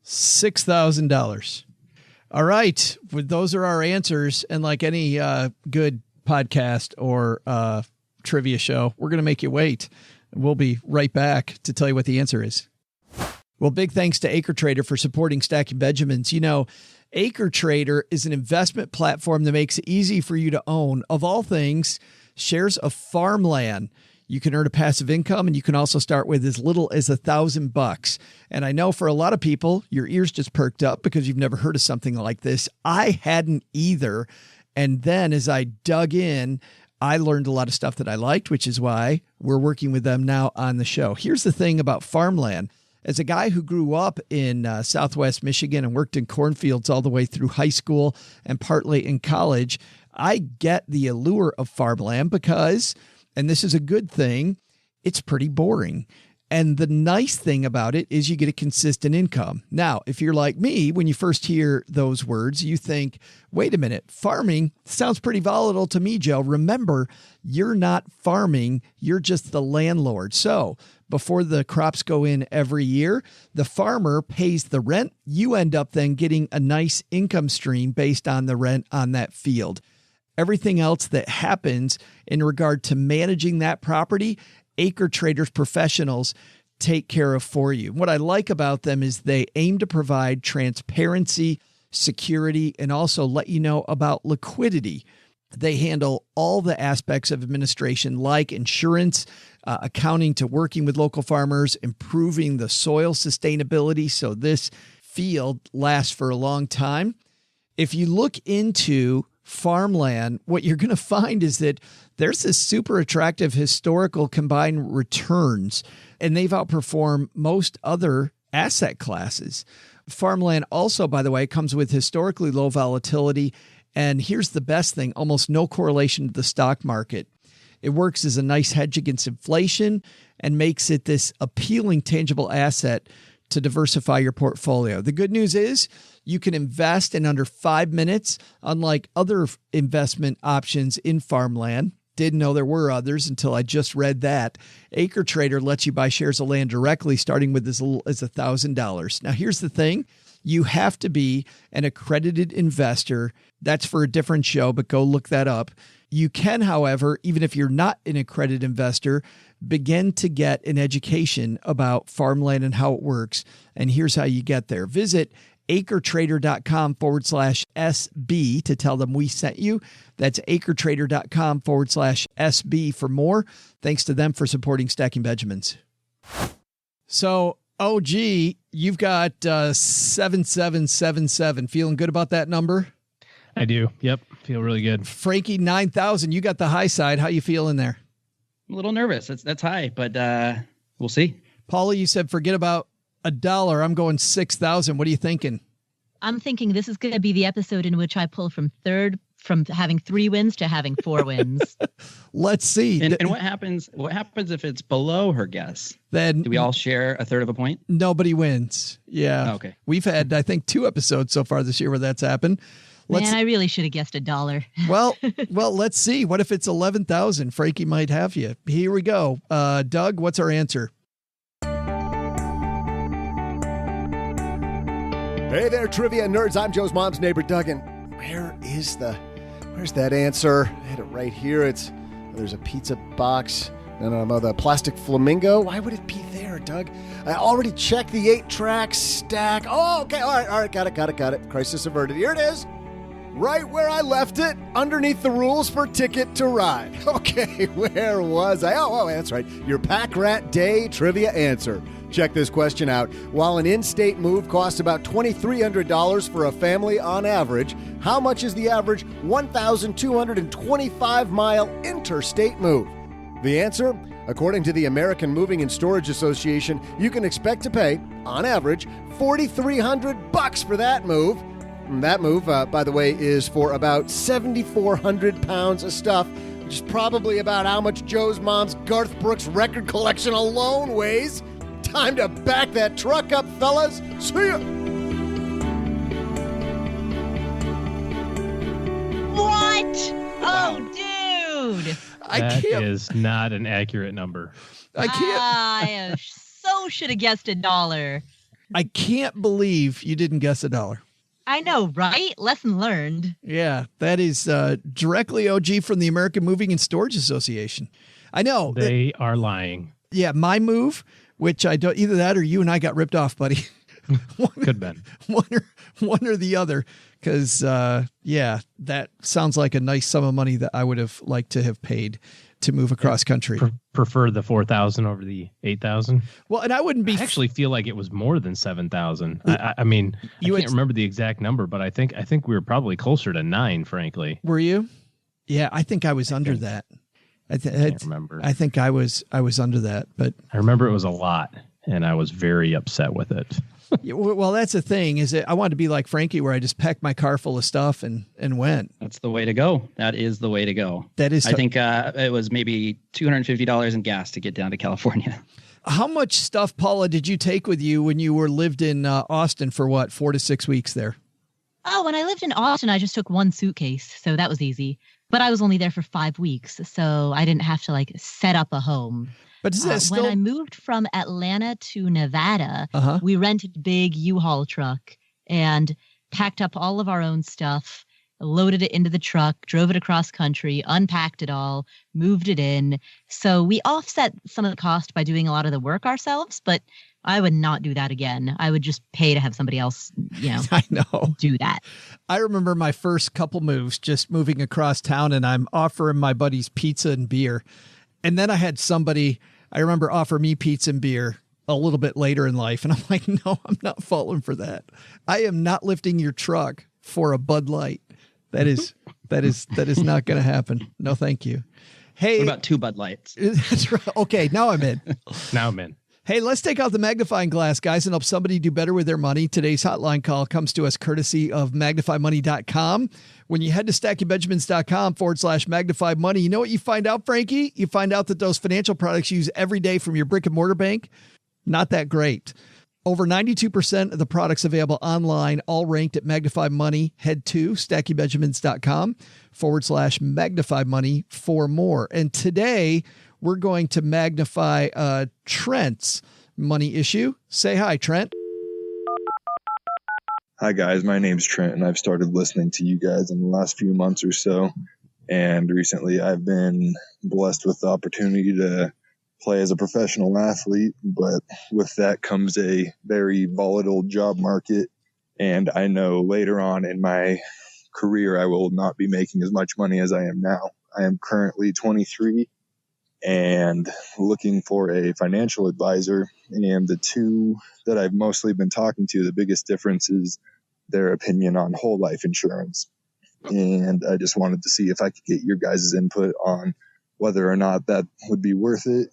$6,000. All right. Well, those are our answers. And like any good podcast or trivia show, we're going to make you wait. We'll be right back to tell you what the answer is. Well, big thanks to AcreTrader for supporting Stacking Benjamins. You know, AcreTrader is an investment platform that makes it easy for you to own, of all things, shares of farmland. You can earn a passive income, and you can also start with as little as $1,000. And I know for a lot of people, your ears just perked up because you've never heard of something like this. I hadn't either. And then as I dug in, I learned a lot of stuff that I liked, which is why we're working with them now on the show. Here's the thing about farmland. As a guy who grew up in Southwest Michigan and worked in cornfields all the way through high school and partly in college, I get the allure of farmland because, and this is a good thing, it's pretty boring. And the nice thing about it is you get a consistent income. Now, if you're like me, when you first hear those words, you think, wait a minute, farming sounds pretty volatile to me, Joe. Remember, you're not farming, you're just the landlord. So before the crops go in every year, the farmer pays the rent. You end up then getting a nice income stream based on the rent on that field. Everything else that happens in regard to managing that property, AcreTrader's professionals take care of for you. What I like about them is they aim to provide transparency, security, and also let you know about liquidity. They handle all the aspects of administration like insurance, accounting to working with local farmers, improving the soil sustainability so this field lasts for a long time. If you look into farmland, what you're going to find is that there's this super attractive historical combined returns, and they've outperformed most other asset classes. Farmland also, by the way, comes with historically low volatility. And here's the best thing, almost no correlation to the stock market. It works as a nice hedge against inflation and makes it this appealing tangible asset to diversify your portfolio. The good news is you can invest in under 5 minutes, unlike other investment options in farmland. Didn't know there were others until I just read that. AcreTrader lets you buy shares of land directly, starting with as little as $1,000. Now, here's the thing. You have to be an accredited investor. That's for a different show, but go look that up. You can, however, even if you're not an accredited investor, begin to get an education about farmland and how it works. And here's how you get there. Visit acretrader.com/SB to tell them we sent you. That's acretrader.com/SB for more. Thanks to them for supporting Stacking Benjamins. So, OG, you've got 7777. Feeling good about that number? I do. Yep. Feel really good. Frankie, 9,000. You got the high side. How you feeling there? I'm a little nervous. That's high, but we'll see. Paula, you said forget about $1. I'm going 6,000. What are you thinking? I'm thinking this is going to be the episode in which I pull from having 3 wins to having 4 wins. Let's see. And what happens? What happens if it's below her guess? Then do we all share a third of a point? Nobody wins. Yeah. Okay. We've had, I think, 2 episodes so far this year where that's happened. Man, I really should have guessed $1. Well, let's see. What if it's 11,000? Frankie might have you. Here we go. Doug, what's our answer? Hey there, trivia nerds. I'm Joe's mom's neighbor, Doug, and where's that answer? I had it right here. There's a pizza box No, the plastic flamingo. Why would it be there, Doug? I already checked the 8-track stack. Oh, okay. All right. Got it. Crisis averted. Here it is. Right where I left it, underneath the rules for Ticket to Ride. Okay, where was I? Oh, that's right. Your Pack Rat Day trivia answer. Check this question out. While an in-state move costs about $2,300 for a family on average, how much is the average 1,225-mile interstate move? The answer? According to the American Moving and Storage Association, you can expect to pay, on average, $4,300 for that move. And that move, by the way, is for about 7,400 pounds of stuff, which is probably about how much Joe's mom's Garth Brooks record collection alone weighs. Time to back that truck up, fellas. See ya! What? Oh, dude. That is not an accurate number. I can't. I so should have guessed $1. I can't believe you didn't guess $1. I know, right? Lesson learned. Yeah, that is directly OG from the American Moving and Storage Association. I know. They are lying. Yeah, my move, which I don't, either that or you and I got ripped off, buddy. Could have been. One or the other. Because, yeah, that sounds like a nice sum of money that I would have liked to have paid to move across country. Prefer the 4,000 over the 8,000. Well, and I wouldn't be. I actually feel like it was more than 7,000. I mean, I can't remember the exact number, but I think we were probably closer to 9, frankly. Were you? Yeah, I think I was under that. I can't remember. I think I was under that, but I remember it was a lot, and I was very upset with it. Well, that's the thing, is that I wanted to be like Frankie, where I just packed my car full of stuff and went. That's the way to go. That is the way to go. That is. I think it was maybe $250 in gas to get down to California. How much stuff, Paula, did you take with you when you lived in Austin for 4 to 6 weeks there? Oh, when I lived in Austin, I just took one suitcase, so that was easy. But I was only there for 5 weeks, so I didn't have to set up a home. But is that still... When I moved from Atlanta to Nevada, we rented a big U-Haul truck and packed up all of our own stuff, loaded it into the truck, drove it across country, unpacked it all, moved it in. So we offset some of the cost by doing a lot of the work ourselves, but I would not do that again. I would just pay to have somebody else, I know, do that. I remember my first couple moves, just moving across town, and I'm offering my buddies pizza and beer. And then I had somebody, I remember, offer me pizza and beer a little bit later in life. And I'm like, no, I'm not falling for that. I am not lifting your truck for a Bud Light. That is not going to happen. No, thank you. Hey, what about 2 Bud Lights? That's right. Okay, now I'm in. Now I'm in. Hey, let's take out the magnifying glass, guys, and help somebody do better with their money. Today's hotline call comes to us courtesy of magnifymoney.com. When you head to stackingbenjamins.com/magnify money, you know what you find out, Frankie? You find out that those financial products you use every day from your brick and mortar bank, not that great. Over 92% of the products available online, all ranked at Magnify Money. Head to stackingbenjamins.com/magnify money for more. And today, we're going to magnify Trent's money issue. Say hi, Trent. Hi, guys. My name's Trent, and I've started listening to you guys in the last few months or so. And recently, I've been blessed with the opportunity to play as a professional athlete. But with that comes a very volatile job market. And I know later on in my career, I will not be making as much money as I am now. I am currently 23. And looking for a financial advisor. And the two that I've mostly been talking to, the biggest difference is their opinion on whole life insurance. And I just wanted to see if I could get your guys' input on whether or not that would be worth it.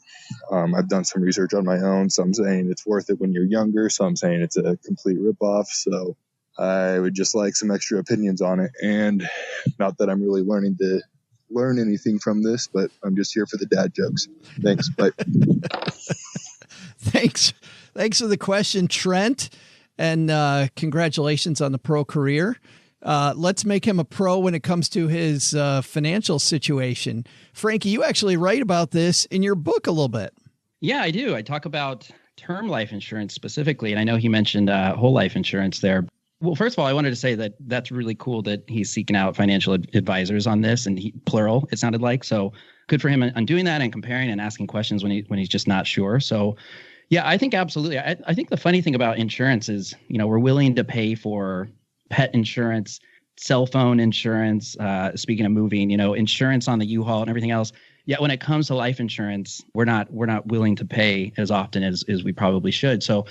I've done some research on my own. Some saying it's worth it when you're younger. Some saying it's a complete ripoff. So I would just like some extra opinions on it. And not that I'm really learn anything from this, but I'm just here for the dad jokes. Thanks. Bye. Thanks for the question, Trent. And congratulations on the pro career. Let's make him a pro when it comes to his financial situation. Frankie, you actually write about this in your book a little bit. Yeah, I do. I talk about term life insurance specifically. And I know he mentioned whole life insurance there. Well, first of all, I wanted to say that that's really cool that he's seeking out financial advisors on this, and plural, it sounded like. So good for him on doing that and comparing and asking questions when he's just not sure. So yeah, I think absolutely. I think the funny thing about insurance is, we're willing to pay for pet insurance, cell phone insurance, speaking of moving, insurance on the U-Haul and everything else. Yet when it comes to life insurance, we're not willing to pay as often as we probably should. So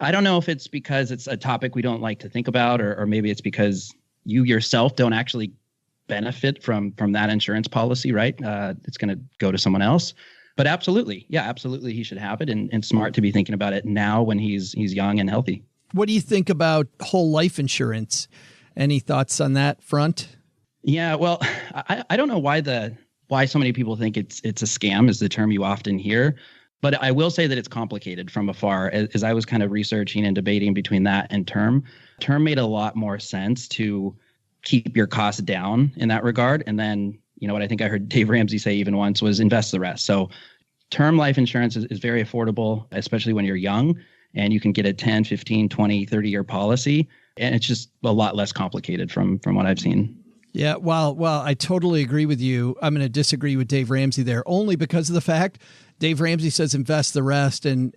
I don't know if it's because it's a topic we don't like to think about, or maybe it's because you yourself don't actually benefit from that insurance policy, right? It's going to go to someone else. But absolutely, he should have it, and smart to be thinking about it now when he's young and healthy. What do you think about whole life insurance? Any thoughts on that front? Yeah, well, I don't know why so many people think it's a scam is the term you often hear. But I will say that it's complicated from afar. As I was kind of researching and debating between that and term made a lot more sense to keep your costs down in that regard. And then, what I think I heard Dave Ramsey say even once was invest the rest. So term life insurance is very affordable, especially when you're young, and you can get a 10, 15, 20, 30-year policy. And it's just a lot less complicated from what I've seen. Yeah, well, I totally agree with you. I'm going to disagree with Dave Ramsey there, only because of the fact Dave Ramsey says invest the rest. And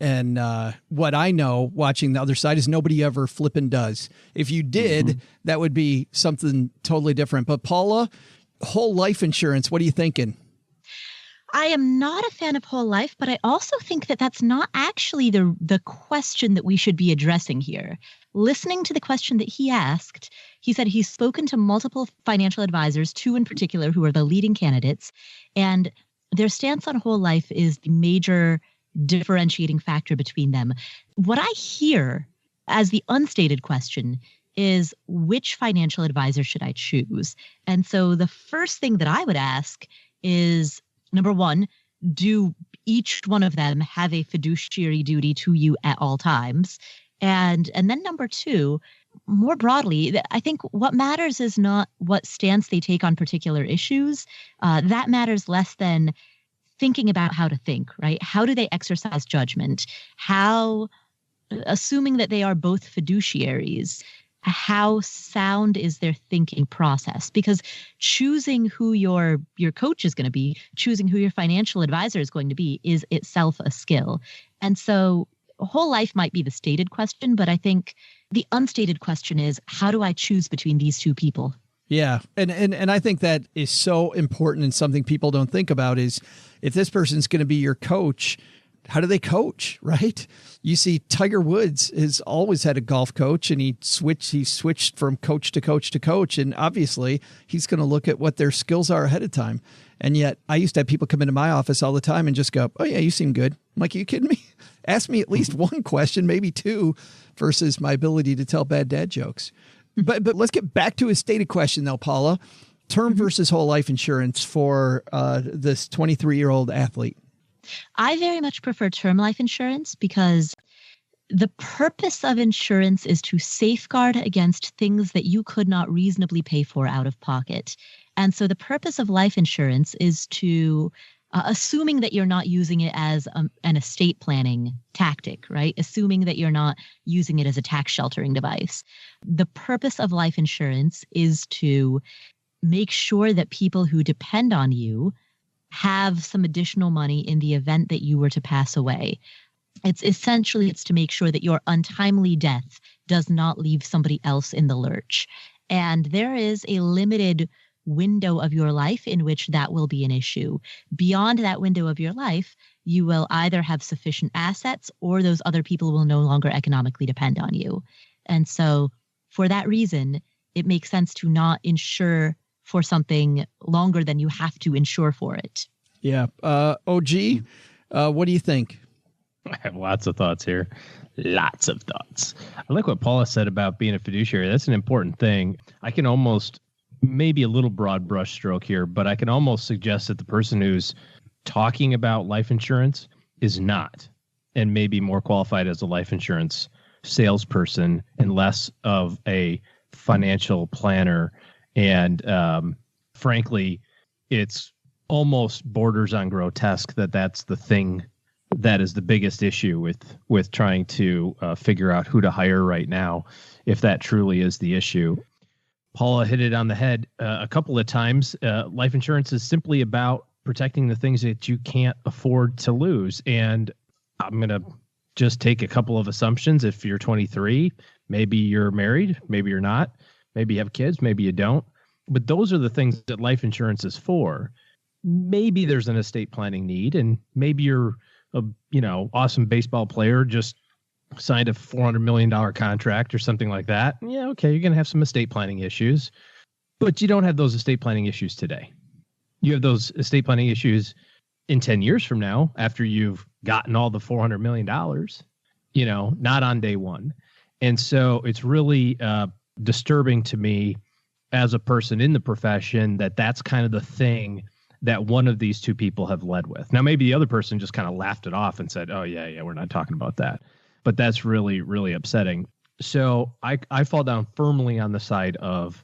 what I know watching the other side is nobody ever flipping does. If you did, that would be something totally different. But Paula, whole life insurance, what are you thinking? I am not a fan of whole life, but I also think that that's not actually the question that we should be addressing here. Listening to the question that he asked, he said he's spoken to multiple financial advisors, 2 in particular, who are the leading candidates, and their stance on whole life is the major differentiating factor between them. What I hear as the unstated question is, which financial advisor should I choose? And so the first thing that I would ask is, number one, do each one of them have a fiduciary duty to you at all times? And then number two, more broadly, I think what matters is not what stance they take on particular issues. That matters less than thinking about how to think, right? How do they exercise judgment? How, assuming that they are both fiduciaries, how sound is their thinking process? Because choosing who your coach is going to be, choosing who your financial advisor is going to be, is itself a skill. And so whole life might be the stated question, but I think the unstated question is, how do I choose between these two people? Yeah. And I think that is so important, and something people don't think about is, if this person's going to be your coach, how do they coach, right? You see Tiger Woods has always had a golf coach, and he switched from coach to coach to coach. And obviously he's going to look at what their skills are ahead of time. And yet I used to have people come into my office all the time and just go, "Oh yeah, you seem good." I'm like, "Are you kidding me? Ask me at least one question, maybe two, versus my ability to tell bad dad jokes." But let's get back to his stated question though, Paula. Term versus whole life insurance for this 23-year-old athlete. I very much prefer term life insurance because the purpose of insurance is to safeguard against things that you could not reasonably pay for out of pocket. And so the purpose of life insurance is to, assuming that you're not using it as an estate planning tactic, right? Assuming that you're not using it as a tax sheltering device. The purpose of life insurance is to make sure that people who depend on you have some additional money in the event that you were to pass away. It's to make sure that your untimely death does not leave somebody else in the lurch. And there is a limited window of your life in which that will be an issue. Beyond that window of your life, you will either have sufficient assets or those other people will no longer economically depend on you. And so for that reason, it makes sense to not insure for something longer than you have to insure for it. Yeah. OG, what do you think? I have lots of thoughts here. Lots of thoughts. I like what Paula said about being a fiduciary. That's an important thing. I can almost, maybe a little broad brush stroke here, but I can almost suggest that the person who's talking about life insurance is not, and maybe more qualified as a life insurance salesperson and less of a financial planner. And frankly, it's almost borders on grotesque that that's the thing that is the biggest issue with trying to figure out who to hire right now, if that truly is the issue. Paula hit it on the head a couple of times. Life insurance is simply about protecting the things that you can't afford to lose. And I'm going to just take a couple of assumptions. If you're 23, maybe you're married, maybe you're not, maybe you have kids, maybe you don't. But those are the things that life insurance is for. Maybe there's an estate planning need, and maybe you're a awesome baseball player, just signed a $400 million contract or something like that. Yeah, okay, you're going to have some estate planning issues, but you don't have those estate planning issues today. You have those estate planning issues in 10 years from now, after you've gotten all the $400 million, not on day one. And so it's really disturbing to me as a person in the profession that that's kind of the thing that one of these two people have led with. Now, maybe the other person just kind of laughed it off and said, oh, yeah, we're not talking about that. But that's really, really upsetting. So I fall down firmly on the side of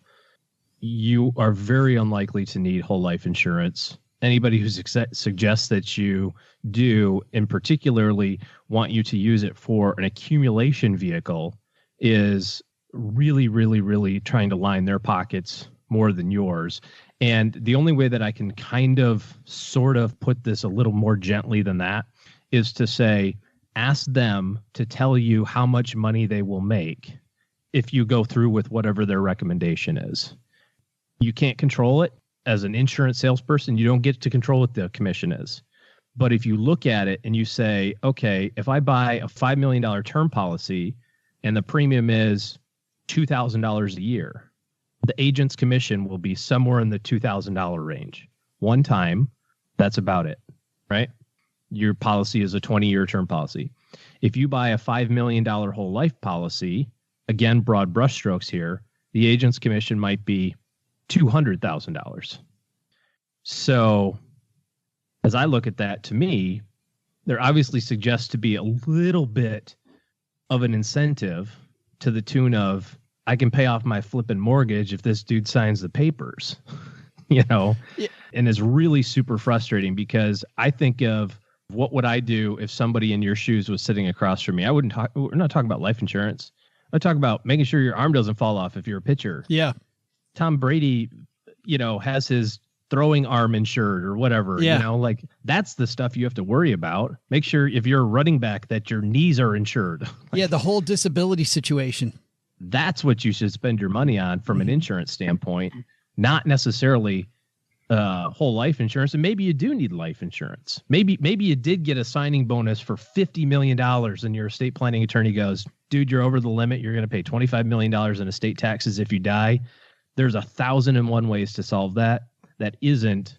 you are very unlikely to need whole life insurance. Anybody who suggests that you do, and particularly want you to use it for an accumulation vehicle, is really, really, really trying to line their pockets more than yours. And the only way that I can sort of put this a little more gently than that is to say, ask them to tell you how much money they will make if you go through with whatever their recommendation is. You can't control it. As an insurance salesperson, you don't get to control what the commission is. But if you look at it and you say, okay, if I buy a $5 million term policy and the premium is $2,000 a year, the agent's commission will be somewhere in the $2,000 range. One time, that's about it, right? Your policy is a 20-year term policy. If you buy a $5 million whole life policy, again, broad brushstrokes here, the agent's commission might be $200,000. So as I look at that, to me, there obviously suggests to be a little bit of an incentive to the tune of, I can pay off my flipping mortgage if this dude signs the papers, Yeah. And it's really super frustrating because I think of what would I do if somebody in your shoes was sitting across from me? We're not talking about life insurance. I talk about making sure your arm doesn't fall off if you're a pitcher. Yeah. Tom Brady, has his throwing arm insured or whatever. Yeah. That's the stuff you have to worry about. Make sure if you're a running back that your knees are insured. The whole disability situation. That's what you should spend your money on from an insurance standpoint, not necessarily whole life insurance. And maybe you do need life insurance. Maybe you did get a signing bonus for $50 million and your estate planning attorney goes, dude, you're over the limit. You're going to pay $25 million in estate taxes if you die. There's 1,001 ways to solve that. That isn't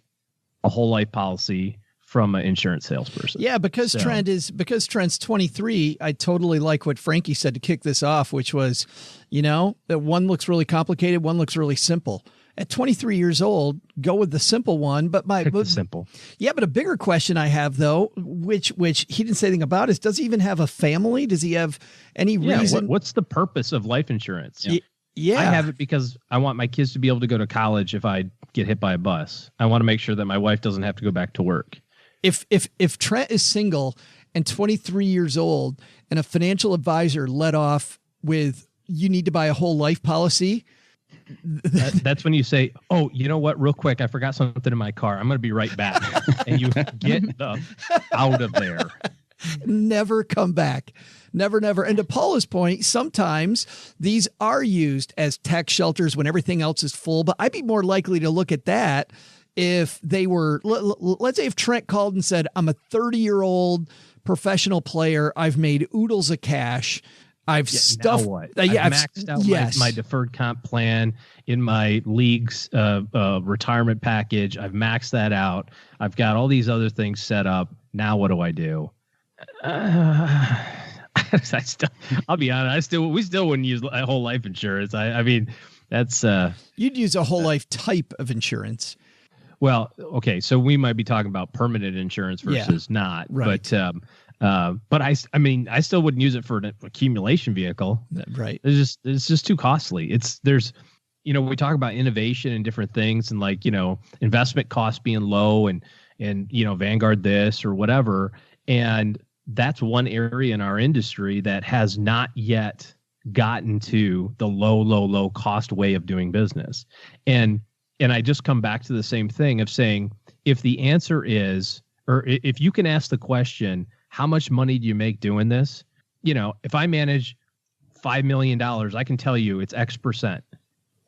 a whole life policy from an insurance salesperson. Yeah, because Trent's 23, I totally like what Frankie said to kick this off, which was, that one looks really complicated, one looks really simple. At 23 years old, go with the simple one. But simple. Yeah, but a bigger question I have though, which he didn't say anything about, is does he even have a family? Does he have any reason? What's the purpose of life insurance? Yeah. I have it because I want my kids to be able to go to college if I get hit by a bus. I want to make sure that my wife doesn't have to go back to work. If Trent is single and 23 years old and a financial advisor let off with, you need to buy a whole life policy. That's when you say, oh, you know what? Real quick, I forgot something in my car. I'm going to be right back. And you get out of there. Never come back. Never. And to Paula's point, sometimes these are used as tax shelters when everything else is full. But I'd be more likely to look at that if they were, let's say if Trent called and said, I'm a 30-year-old professional player. I've made oodles of cash. I've stuffed. Now what? I've maxed out my deferred comp plan in my league's retirement package. I've maxed that out. I've got all these other things set up. Now what do I do? I'll be honest. We still wouldn't use a whole life insurance. I mean, that's you'd use a whole life type of insurance. Well, okay, so we might be talking about permanent insurance versus not, right. But I still wouldn't use it for an accumulation vehicle. Right. It's just too costly. There's we talk about innovation and different things and investment costs being low and Vanguard this or whatever. And that's one area in our industry that has not yet gotten to the low cost way of doing business. And I just come back to the same thing of saying, if the answer is, or if you can ask the question, how much money do you make doing this? If I manage $5 million, I can tell you it's X percent.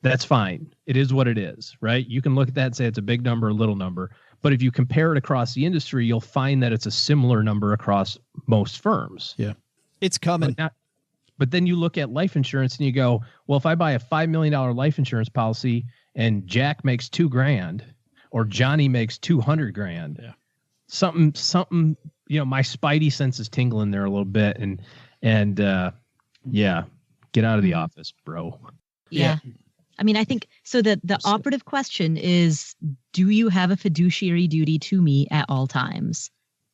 That's fine. It is what it is, right? You can look at that and say it's a big number, a little number. But if you compare it across the industry, you'll find that it's a similar number across most firms. Yeah. It's coming. But then you look at life insurance and you go, well, if I buy a $5 million life insurance policy and Jack makes $2,000 or Johnny makes $200,000, yeah. something, my spidey sense is tingling there a little bit. And get out of the office, bro. Yeah. I mean, I think so. The operative question is, do you have a fiduciary duty to me at all times?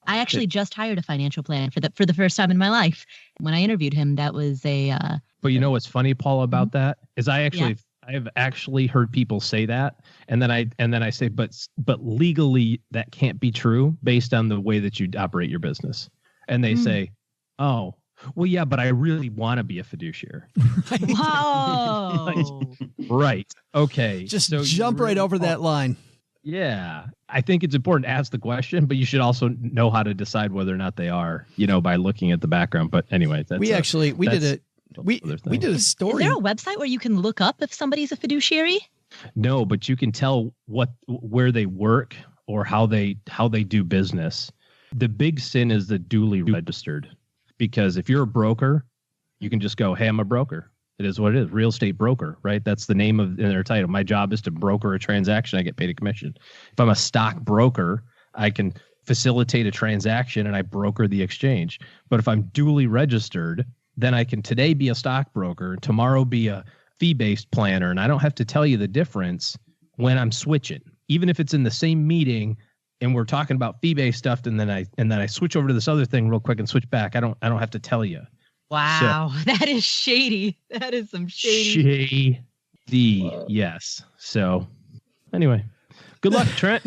I actually just hired a financial planner for the first time in my life. When I interviewed him, that was a. But you know what's funny, Paul, about that is I have actually heard people say that, and then I say, but legally that can't be true based on the way that you operate your business, and they say, oh. Well, yeah, but I really want to be a fiduciary. Whoa. Right. Okay. Just jump right over that line. Yeah. I think it's important to ask the question, but you should also know how to decide whether or not they are, by looking at the background. But anyway, we did a story. Is there a website where you can look up if somebody's a fiduciary? No, but you can tell where they work or how they do business. The big sin is the duly registered. Because if you're a broker, you can just go, hey, I'm a broker. It is what it is. Real estate broker, right? That's the name of their title. My job is to broker a transaction. I get paid a commission. If I'm a stock broker, I can facilitate a transaction and I broker the exchange. But if I'm duly registered, then I can today be a stockbroker, tomorrow be a fee-based planner, and I don't have to tell you the difference when I'm switching. Even if it's in the same meeting, and we're talking about fee-based stuff, and then I switch over to this other thing real quick and switch back. I don't have to tell you. Wow, that is shady. That is some shady. Yes. So, anyway, good luck, Trent.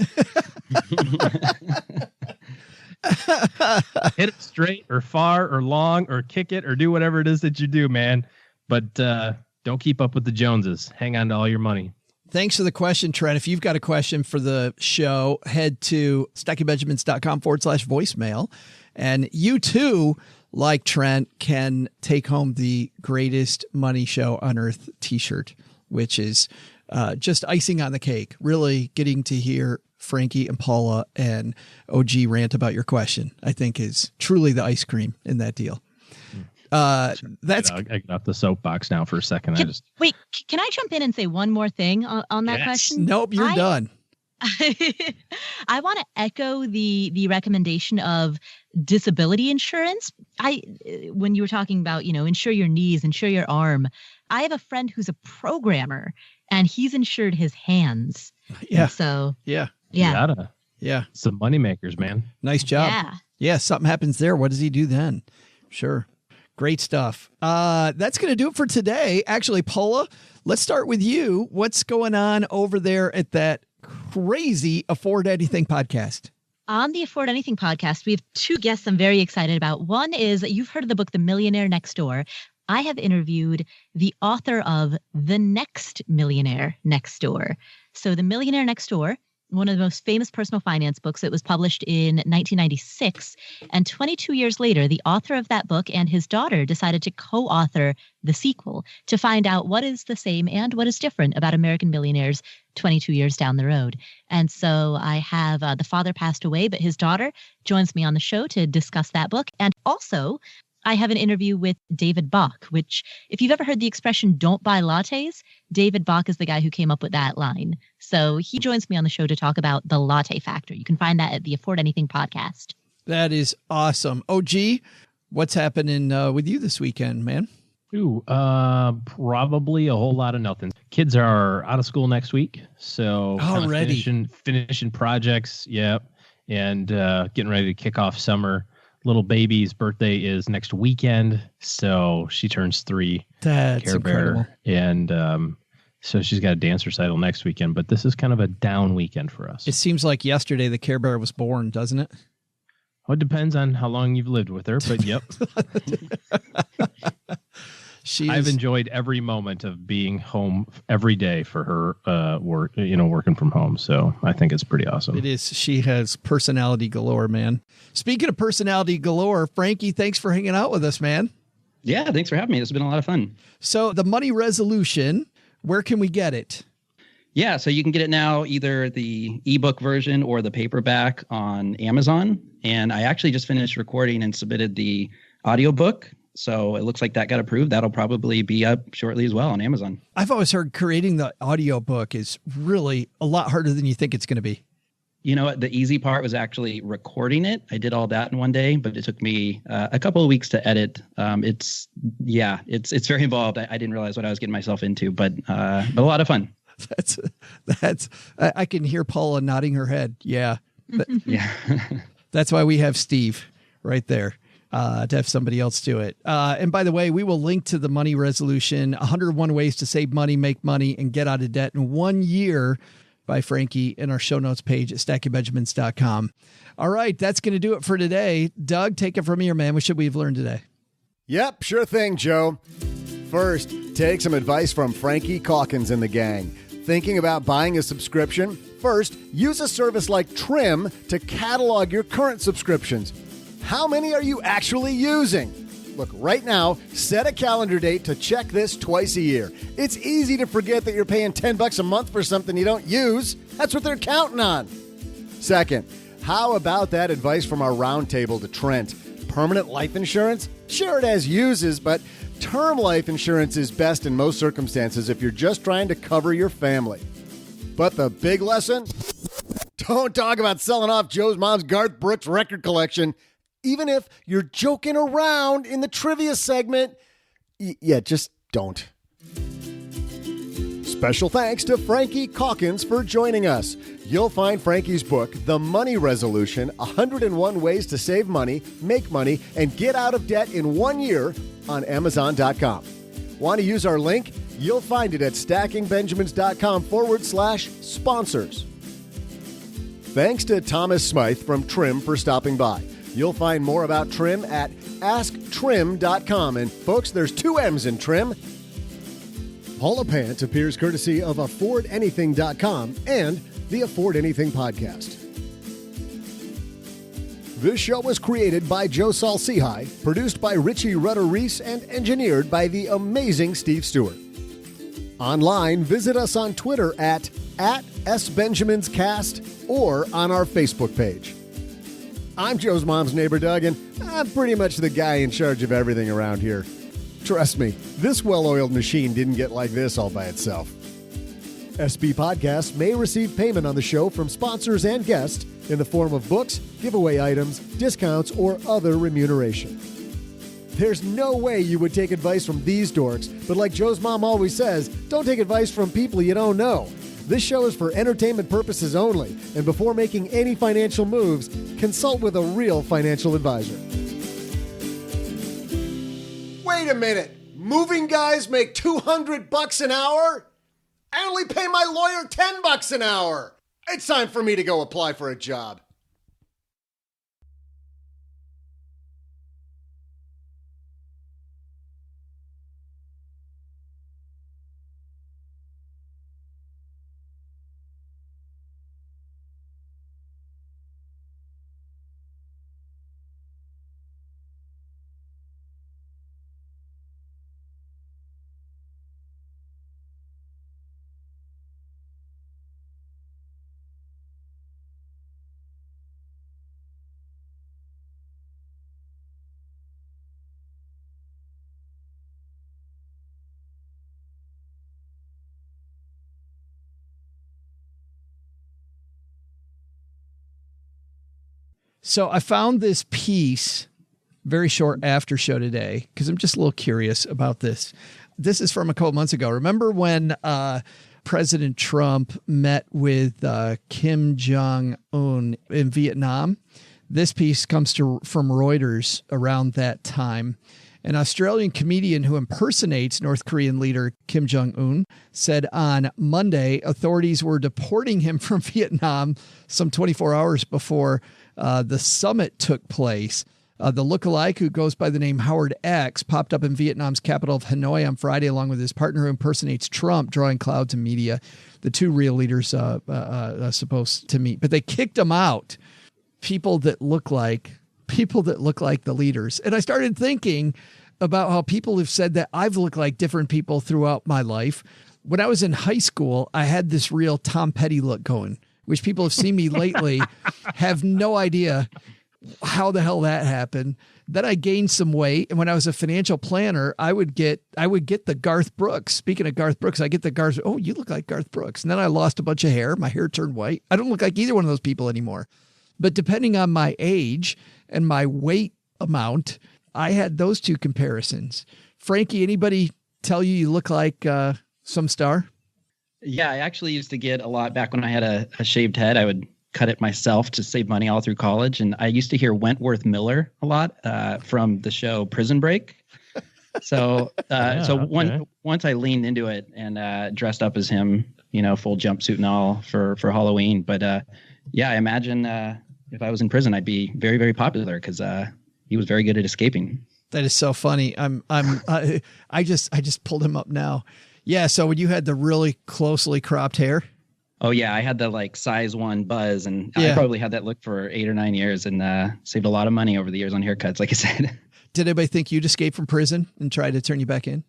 Hit it straight or far or long or kick it or do whatever it is that you do, man. But don't keep up with the Joneses. Hang on to all your money. Thanks for the question, Trent. If you've got a question for the show, head to stackingbenjamins.com/voicemail. And you too, like Trent, can take home the greatest money show on earth t-shirt, which is just icing on the cake. Really getting to hear Frankie and Paula and OG rant about your question, I think is truly the ice cream in that deal. That's I get off the soapbox now for a second. Wait, can I jump in and say one more thing on that question? Nope, you're done. I want to echo the recommendation of disability insurance. When you were talking about, insure your knees, insure your arm. I have a friend who's a programmer and he's insured his hands. Yeah. And so yeah. Some money makers, man. Nice job. Yeah. Something happens there. What does he do then? Sure. Great stuff. That's going to do it for today. Actually, Paula, let's start with you. What's going on over there at that crazy Afford Anything podcast? On the Afford Anything podcast, we have two guests I'm very excited about. One is, you've heard of the book, The Millionaire Next Door. I have interviewed the author of The Next Millionaire Next Door. So The Millionaire Next Door, one of the most famous personal finance books. It was published in 1996. And 22 years later, the author of that book and his daughter decided to co-author the sequel to find out what is the same and what is different about American millionaires 22 years down the road. And so I have the father passed away, but his daughter joins me on the show to discuss that book. And also, I have an interview with David Bach, which, if you've ever heard the expression, don't buy lattes, David Bach is the guy who came up with that line. So he joins me on the show to talk about the latte factor. You can find that at the Afford Anything podcast. That is awesome. OG, what's happening with you this weekend, man? Ooh, probably a whole lot of nothing. Kids are out of school next week. So already finishing projects. Yep. And getting ready to kick off summer. Little baby's birthday is next weekend, so she turns 3. That's Care incredible. Bear, and so she's got a dance recital next weekend. But this is kind of a down weekend for us. It seems like yesterday the Care Bear was born, doesn't it? Well, it depends on how long you've lived with her, but yep. I've enjoyed every moment of being home every day for her working from home. So I think it's pretty awesome. It is. She has personality galore, man. Speaking of personality galore, Frankie, thanks for hanging out with us, man. Yeah, thanks for having me. This has been a lot of fun. So the money resolution, where can we get it? Yeah, so you can get it now, either the ebook version or the paperback on Amazon. And I actually just finished recording and submitted the audiobook. So it looks like that got approved. That'll probably be up shortly as well on Amazon. I've always heard creating the audiobook is really a lot harder than you think it's going to be. You know what? The easy part was actually recording it. I did all that in one day, but it took me a couple of weeks to edit. It's very involved. I didn't realize what I was getting myself into, but a lot of fun. I can hear Paula nodding her head. Yeah. Yeah. That's why we have Steve right there, to have somebody else do it. And by the way, we will link to the money resolution, 101 ways to save money, make money, and get out of debt in 1 year by Frankie in our show notes page at stackingbenjamins.com. All right. That's going to do it for today. Doug, take it from here, man. What should we have learned today? Yep, sure thing, Joe. First, take some advice from Frankie Calkins and the gang. Thinking about buying a subscription? First, use a service like Trim to catalog your current subscriptions. How many are you actually using? Look, right now, set a calendar date to check this twice a year. It's easy to forget that you're paying $10 a month for something you don't use. That's what they're counting on. Second, how about that advice from our roundtable to Trent? Permanent life insurance? Sure, it has uses, but term life insurance is best in most circumstances if you're just trying to cover your family. But the big lesson? Don't talk about selling off Joe's mom's Garth Brooks record collection, even if you're joking around in the trivia segment. Yeah, just don't. Special thanks to Frankie Calkins for joining us. You'll find Frankie's book, The Money Resolution, 101 Ways to Save Money, Make Money, and Get Out of Debt in 1 year on Amazon.com. Want to use our link? You'll find it at stackingbenjamins.com/sponsors. Thanks to Thomas Smyth from Trim for stopping by. You'll find more about Trim at asktrim.com. And folks, there's 2 M's in Trim. Paula Pant appears courtesy of affordanything.com and the Afford Anything podcast. This show was created by Joe Saul-Sehy, produced by Richie Rutter-Reese, and engineered by the amazing Steve Stewart. Online, visit us on Twitter at @SBenjaminsCast or on our Facebook page. I'm Joe's mom's neighbor, Doug, and I'm pretty much the guy in charge of everything around here. Trust me, this well-oiled machine didn't get like this all by itself. SB Podcasts may receive payment on the show from sponsors and guests in the form of books, giveaway items, discounts, or other remuneration. There's no way you would take advice from these dorks, but like Joe's mom always says, don't take advice from people you don't know. This show is for entertainment purposes only, and before making any financial moves, consult with a real financial advisor. Wait a minute. Moving guys make $200 an hour? I only pay my lawyer $10 an hour. It's time for me to go apply for a job. So I found this piece, very short after show today, because I'm just a little curious about this. This is from a couple months ago. Remember when President Trump met with Kim Jong-un in Vietnam? This piece comes from Reuters around that time. An Australian comedian who impersonates North Korean leader Kim Jong-un said on Monday authorities were deporting him from Vietnam some 24 hours before the summit took place. The lookalike, who goes by the name Howard X, popped up in Vietnam's capital of Hanoi on Friday, along with his partner who impersonates Trump, drawing clouds of media. The two real leaders are supposed to meet, but they kicked him out. People that look like the leaders. And I started thinking about how people have said that I've looked like different people throughout my life. When I was in high school, I had this real Tom Petty look going, which people have seen me lately have no idea how the hell that happened. Then I gained some weight. And when I was a financial planner, I would get the Garth Brooks. Speaking of Garth Brooks, I get the Garth. Oh, you look like Garth Brooks. And then I lost a bunch of hair. My hair turned white. I don't look like either one of those people anymore. But depending on my age and my weight amount, I had those two comparisons. Frankie, anybody tell you look like some star? Yeah, I actually used to get a lot back when I had a shaved head. I would cut it myself to save money all through college. And I used to hear Wentworth Miller a lot from the show Prison Break. So once I leaned into it and dressed up as him, full jumpsuit and all for Halloween. But I imagine if I was in prison, I'd be very, very popular because he was very good at escaping. That is so funny. I just pulled him up now. Yeah. So when you had the really closely cropped hair. Oh yeah, I had the size 1 buzz, and I probably had that look for 8 or 9 years, and saved a lot of money over the years on haircuts, like I said. Did anybody think you'd escape from prison and try to turn you back in?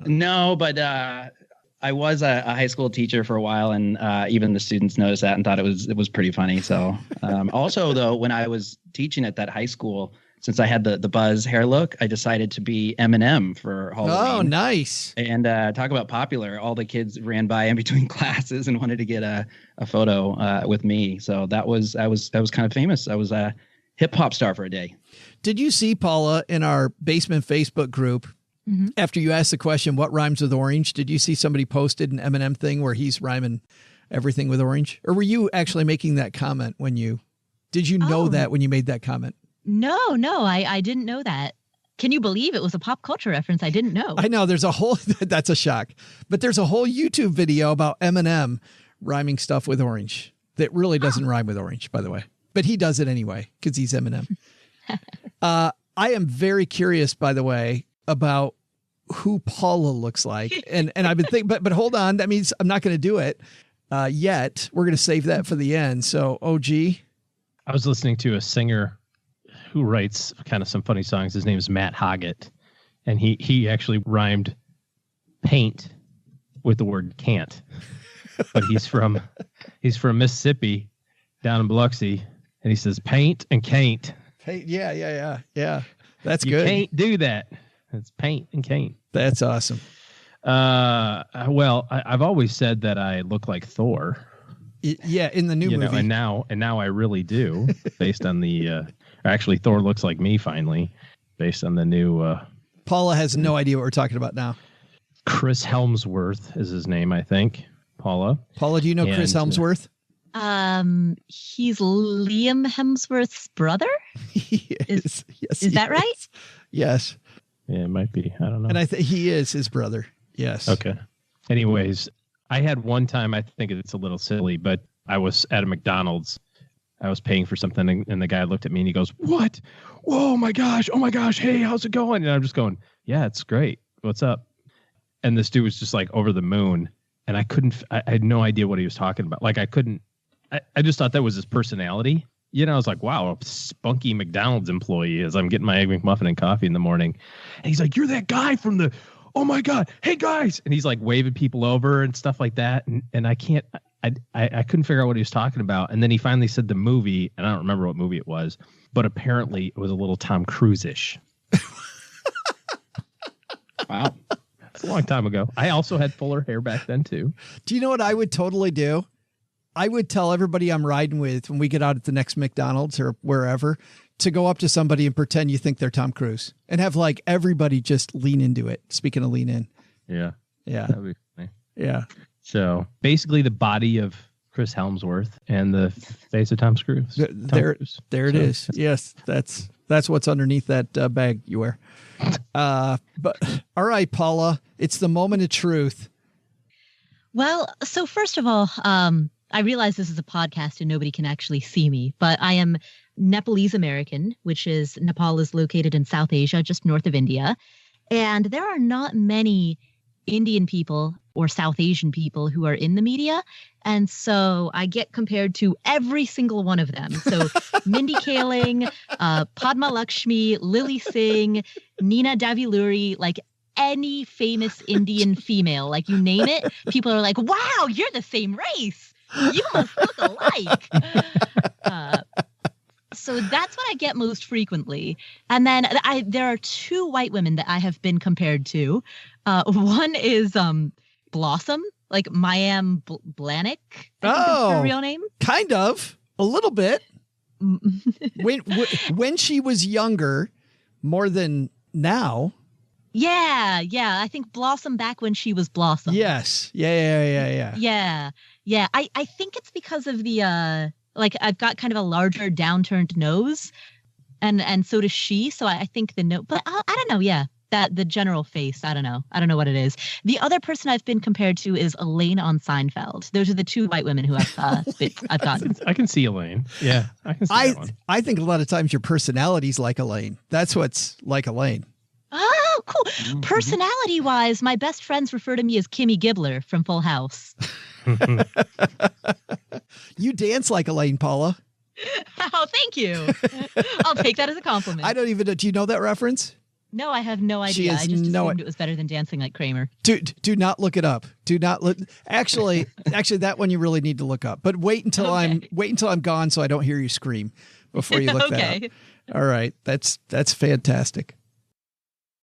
No, but I was a high school teacher for a while, and even the students noticed that and thought it was pretty funny. So also though, when I was teaching at that high school, since I had the buzz hair look, I decided to be Eminem for Halloween. Oh, nice. And talk about popular. All the kids ran by in between classes and wanted to get a photo with me. So I was kind of famous. I was a hip hop star for a day. Did you see, Paula, in our basement Facebook group, after you asked the question, what rhymes with orange? Did you see somebody posted an Eminem thing where he's rhyming everything with orange? Or were you actually making that comment did you know that when you made that comment? No, I didn't know that. Can you believe it was a pop culture reference? I didn't know. I know there's a whole, that's a shock, but there's a whole YouTube video about Eminem rhyming stuff with orange that really doesn't rhyme with orange, by the way, but he does it anyway because he's Eminem. I am very curious, by the way, about who Paula looks like. And I've been thinking, but hold on. That means I'm not going to do it yet. We're going to save that for the end. So, OG. I was listening to a singer who writes kind of some funny songs. His name is Matt Hoggett, and he actually rhymed paint with the word can't. But he's from Mississippi, down in Biloxi, and he says paint and can't. Paint, yeah. That's you good. You can't do that. It's paint and can't. That's awesome. Well, I've always said that I look like Thor. Yeah, in the new movie. And now I really do, based on the. Actually, Thor looks like me finally, based on the new. Paula has no idea what we're talking about now. Chris Hemsworth is his name, I think. Paula, do you know Chris Hemsworth? He's Liam Hemsworth's brother. He is. Yes, is that right? Yes. Yeah, it might be. I don't know. And I think he is his brother. Yes. Okay. Anyways, I had one time, I think it's a little silly, but I was at a McDonald's. I was paying for something, and the guy looked at me and he goes, "What? Oh my gosh. Hey, how's it going?" And I'm just going, "Yeah, it's great. What's up?" And this dude was just like over the moon, and I had no idea what he was talking about. Like I just thought that was his personality. I was like, wow, a spunky McDonald's employee as I'm getting my Egg McMuffin and coffee in the morning. And he's like, "You're that guy from the, oh my God, hey guys." And he's like waving people over and stuff like that. And I couldn't figure out what he was talking about. And then he finally said the movie, and I don't remember what movie it was, but apparently it was a little Tom Cruise-ish. Wow. It's a long time ago. I also had fuller hair back then too. Do you know what I would totally do? I would tell everybody I'm riding with when we get out at the next McDonald's or wherever to go up to somebody and pretend you think they're Tom Cruise and have like everybody just lean into it. Speaking of lean in. Yeah. Yeah. That'd be funny. Yeah. So basically the body of Chris Hemsworth and the face of Tom Cruise. There it is. Yes. That's what's underneath that bag you wear. But all right, Paula, it's the moment of truth. Well, so first of all, I realize this is a podcast and nobody can actually see me, but I am Nepalese American, which is Nepal is located in South Asia, just north of India. And there are not many Indian people or South Asian people who are in the media. And so I get compared to every single one of them. So Mindy Kaling, Padma Lakshmi, Lily Singh, Nina Daviluri, like any famous Indian female, like you name it, people are like, wow, you're the same race. You must look alike. So that's what I get most frequently. And then there are two white women that I have been compared to. One is Blossom, like Mayam Blahnik. I think is her real name. Kind of. A little bit. When she was younger, more than now. Yeah. I think Blossom back when she was Blossom. Yes. Yeah. Yeah. I think it's because of the I've got kind of a larger downturned nose, and so does she. So I think the nose, but I don't know. Yeah, that the general face. I don't know what it is. The other person I've been compared to is Elaine on Seinfeld. Those are the two white women who I've gotten. I can see Elaine. Yeah, I can see that one. I think a lot of times your personality's like Elaine. That's what's like Elaine. Oh, cool. Personality-wise, my best friends refer to me as Kimmy Gibbler from Full House. You dance like Elaine, Paula. Oh, thank you. I'll take that as a compliment. I don't even know. Do you know that reference? No, I have no idea. I just assumed it was better than dancing like Kramer. Do not look it up. Do not look. Actually, that one you really need to look up. But wait until I'm gone so I don't hear you scream before you look that up. All right, that's fantastic.